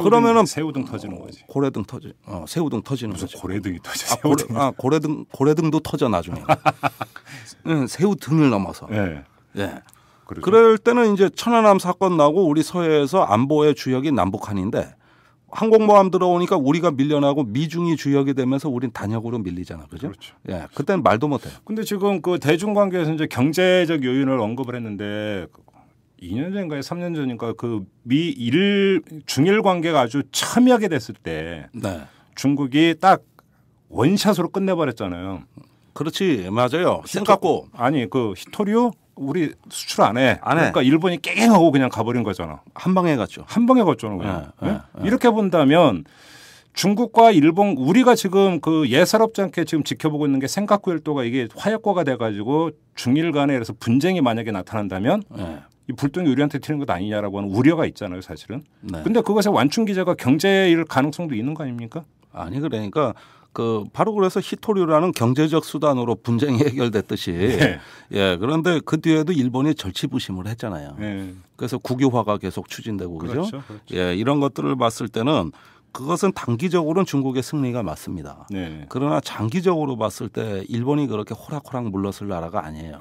그러면은 새우등 터지는 거지. 고래등 새우등 터지는 무슨 거지. 고래등이 터져? 고래등도 터져 나중에. 새우등을 넘어서. 네. 예. 그렇죠. 그럴 때는 이제 천안함 사건 나고 우리 서해에서 안보의 주역이 남북한인데 항공모함 들어오니까 우리가 밀려나고 미중이 주역이 되면서 우린 단역으로 밀리잖아, 그죠? 그렇죠. 예, 그때는 말도 못해요. 근데 지금 그 대중관계에서 이제 경제적 요인을 언급을 했는데. 2년 전인가요? 3년 전인가 그 중일 관계가 아주 첨예하게 됐을 때 중국이 딱 원샷으로 끝내버렸잖아요. 그렇지, 맞아요. 생각고 아니 그 히토리오 우리 수출 안 해. 그러니까 일본이 깽하고 그냥 가버린 거잖아. 한 방에 갔죠. 한 방에 갔잖아. 그냥. 이렇게 본다면 중국과 일본 우리가 지금 그 예사롭지 않게 지금 지켜보고 있는 게 생각구 열도가 이게 화약고가 돼가지고 중일 간에 그래서 분쟁이 만약에 나타난다면. 이 불똥이 우리한테 튀는 것 아니냐라고 하는 우려가 있잖아요, 사실은. 근데 그것에 완충 기제가 경제일 가능성도 있는 거 아닙니까? 아니 그러니까 바로 그래서 히토류라는 경제적 수단으로 분쟁이 해결됐듯이 예, 그런데 그 뒤에도 일본이 절치부심을 했잖아요. 그래서 국유화가 계속 추진되고 그렇죠? 예, 이런 것들을 봤을 때는 그것은 단기적으로는 중국의 승리가 맞습니다. 그러나 장기적으로 봤을 때 일본이 그렇게 호락호락 물러설 나라가 아니에요.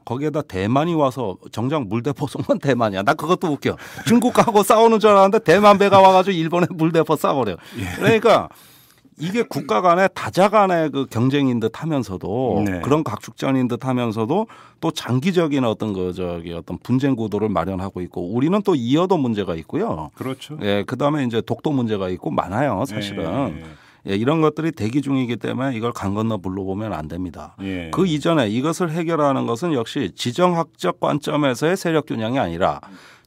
거기에다 대만이 와서 정작 물대포 쏜 건 대만이야. 나 그것도 웃겨. 중국하고 싸우는 줄 알았는데 대만 배가 와가지고 일본에 물대포 쏴버려. 그러니까 이게 국가 간의 다자 간의 그 경쟁인 듯 하면서도 그런 각축전인 듯 하면서도 또 장기적인 어떤 어떤 분쟁 구도를 마련하고 있고 우리는 또 이어도 문제가 있고요. 그렇죠. 예, 그다음에 이제 독도 문제가 있고 많아요, 사실은. 예, 이런 것들이 대기 중이기 때문에 이걸 강 건너 불러 보면 안 됩니다. 그 이전에 이것을 해결하는 것은 역시 지정학적 관점에서의 세력 균형이 아니라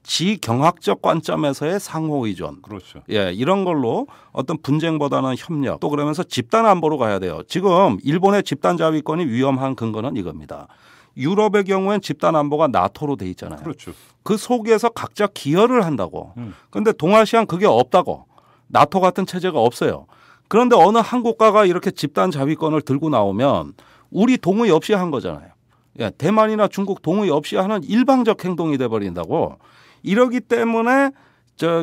지경학적 관점에서의 상호 의존. 그렇죠. 예, 이런 걸로 어떤 분쟁보다는 협력 또 그러면서 집단 안보로 가야 돼요. 지금 일본의 집단 자위권이 위험한 근거는 이겁니다. 유럽의 경우엔 집단 안보가 나토로 돼 있잖아요. 그렇죠. 그 속에서 각자 기여를 한다고. 그런데 동아시아는 그게 없다고. 나토 같은 체제가 없어요. 그런데 어느 한 국가가 이렇게 집단 자위권을 들고 나오면 우리 동의 없이 한 거잖아요. 예, 대만이나 중국 동의 없이 하는 일방적 행동이 돼버린다고. 이러기 때문에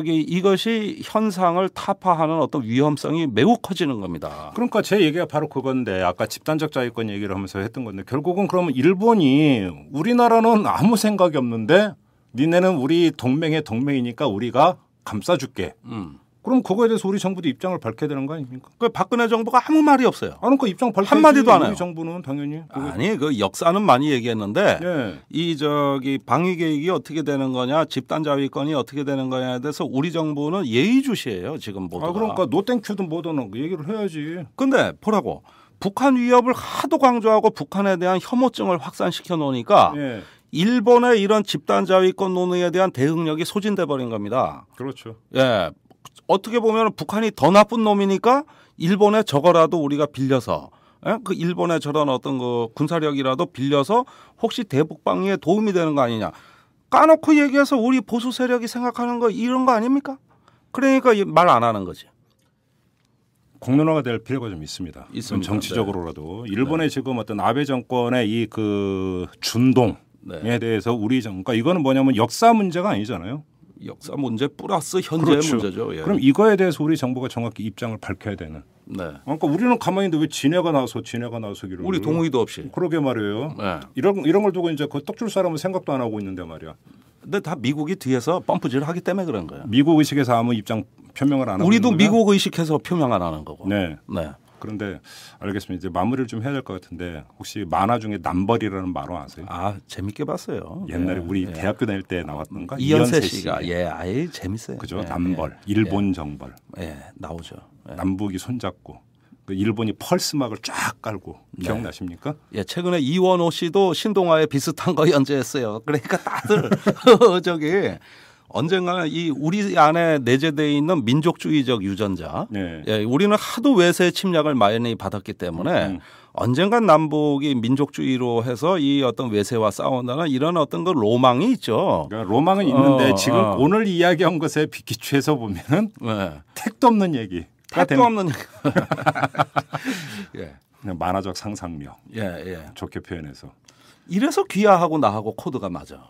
이것이 현상을 타파하는 어떤 위험성이 매우 커지는 겁니다. 그러니까 제 얘기가 바로 그건데 아까 집단적 자위권 얘기를 하면서 했던 건데 결국은 그러면 일본이 우리나라는 아무 생각이 없는데 니네는 우리 동맹의 동맹이니까 우리가 감싸줄게. 그럼 그거에 대해서 우리 정부도 입장을 밝혀야 되는 거 아닙니까? 그 박근혜 정부가 아무 말이 없어요. 그러니까 입장 밝혀야지. 한마디도 안 해요. 우리 정부는 당연히. 아니 그 역사는 많이 얘기했는데 이 방위 계획이 어떻게 되는 거냐, 집단 자위권이 어떻게 되는 거냐에 대해서 우리 정부는 예의주시해요 지금 모두가. 그러니까 노땡큐든 뭐든 얘기를 해야지. 근데 보라고 북한 위협을 하도 강조하고 북한에 대한 혐오증을 확산시켜 놓으니까 일본의 이런 집단 자위권 논의에 대한 대응력이 소진돼 버린 겁니다. 그렇죠. 어떻게 보면 북한이 더 나쁜 놈이니까 일본에 저거라도 우리가 빌려서 그 일본의 저런 어떤 그 군사력이라도 빌려서 혹시 대북 방위에 도움이 되는 거 아니냐. 까놓고 얘기해서 우리 보수 세력이 생각하는 거 이런 거 아닙니까? 그러니까 말 안 하는 거지. 공론화가 될 필요가 좀 있습니다. 정치적으로라도 일본의 지금 어떤 아베 정권의 이 그 준동에 대해서 우리 정부가 이거는 뭐냐면 역사 문제가 아니잖아요. 역사 문제 플러스 현재의 그렇죠. 문제죠. 그럼 이거에 대해서 우리 정부가 정확히 입장을 밝혀야 되는. 그러니까 우리는 가만히 있는데 왜 지네가 나서기를. 우리 동의도 없이. 그러게 말이에요. 이런 걸 두고 이제 그 떡줄 사람은 생각도 안 하고 있는데 말이야. 근데 다 미국이 뒤에서 펌프질을 하기 때문에 그런 거예요. 미국 의식에서 아무 입장 표명을 안 하고. 우리도 미국 의식해서 표명 안 하는 거고. 네. 그런데 알겠습니다. 이제 마무리를 좀 해야 될 것 같은데 혹시 만화 중에 남벌이라는 만화 아세요? 재밌게 봤어요. 옛날에 우리 대학교 다닐 때 나왔던가? 이현세 씨가 아예 재밌어요. 그죠? 남벌, 일본 정벌. 나오죠. 남북이 손잡고 그 일본이 펄스 막을 쫙 깔고 기억나십니까? 최근에 이원호 씨도 신동아에 비슷한 거 연재했어요. 그러니까 다들 저기. 언젠가는 이 우리 안에 내재되어 있는 민족주의적 유전자, 우리는 하도 외세 침략을 많이 받았기 때문에 언젠간 남북이 민족주의로 해서 이 어떤 외세와 싸운다는 이런 어떤 그 로망이 있죠. 그러니까 로망은 있는데 지금 오늘 이야기한 것에 비키추에서 보면은 택도 없는 얘기. 택도 없는 그냥 만화적 상상력. 좋게 표현해서. 이래서 귀하하고 나하고 코드가 맞아.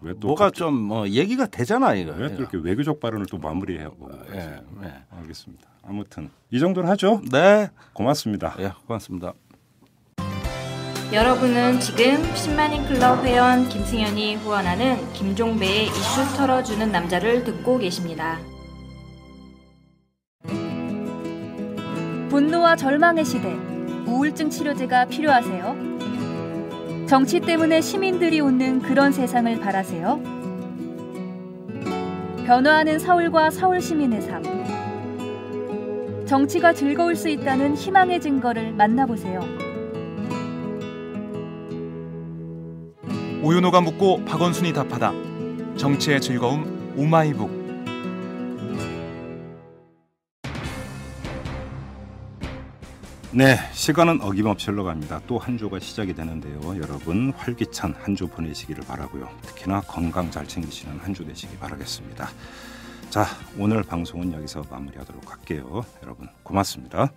왜 또 뭐가 좀 얘기가 되잖아 이거. 왜 또 이렇게 외교적 발언을 또 마무리하고. 알겠습니다. 아무튼 이 정도는 하죠. 네. 고맙습니다. 고맙습니다. 여러분은 지금 10만인 클럽 회원 김승현이 후원하는 김종배의 이슈 털어주는 남자를 듣고 계십니다. 분노와 절망의 시대, 우울증 치료제가 필요하세요? 정치 때문에 시민들이 웃는 그런 세상을 바라세요? 변화하는 서울과 서울 시민의 삶. 정치가 즐거울 수 있다는 희망의 증거를 만나보세요. 오연호가 묻고 박원순이 답하다. 정치의 즐거움 오마이북. 네, 시간은 어김없이 흘러갑니다. 또 한 주가 시작이 되는데요. 여러분 활기찬 한 주 보내시기를 바라고요. 특히나 건강 잘 챙기시는 한 주 되시기 바라겠습니다. 자, 오늘 방송은 여기서 마무리하도록 할게요. 여러분 고맙습니다.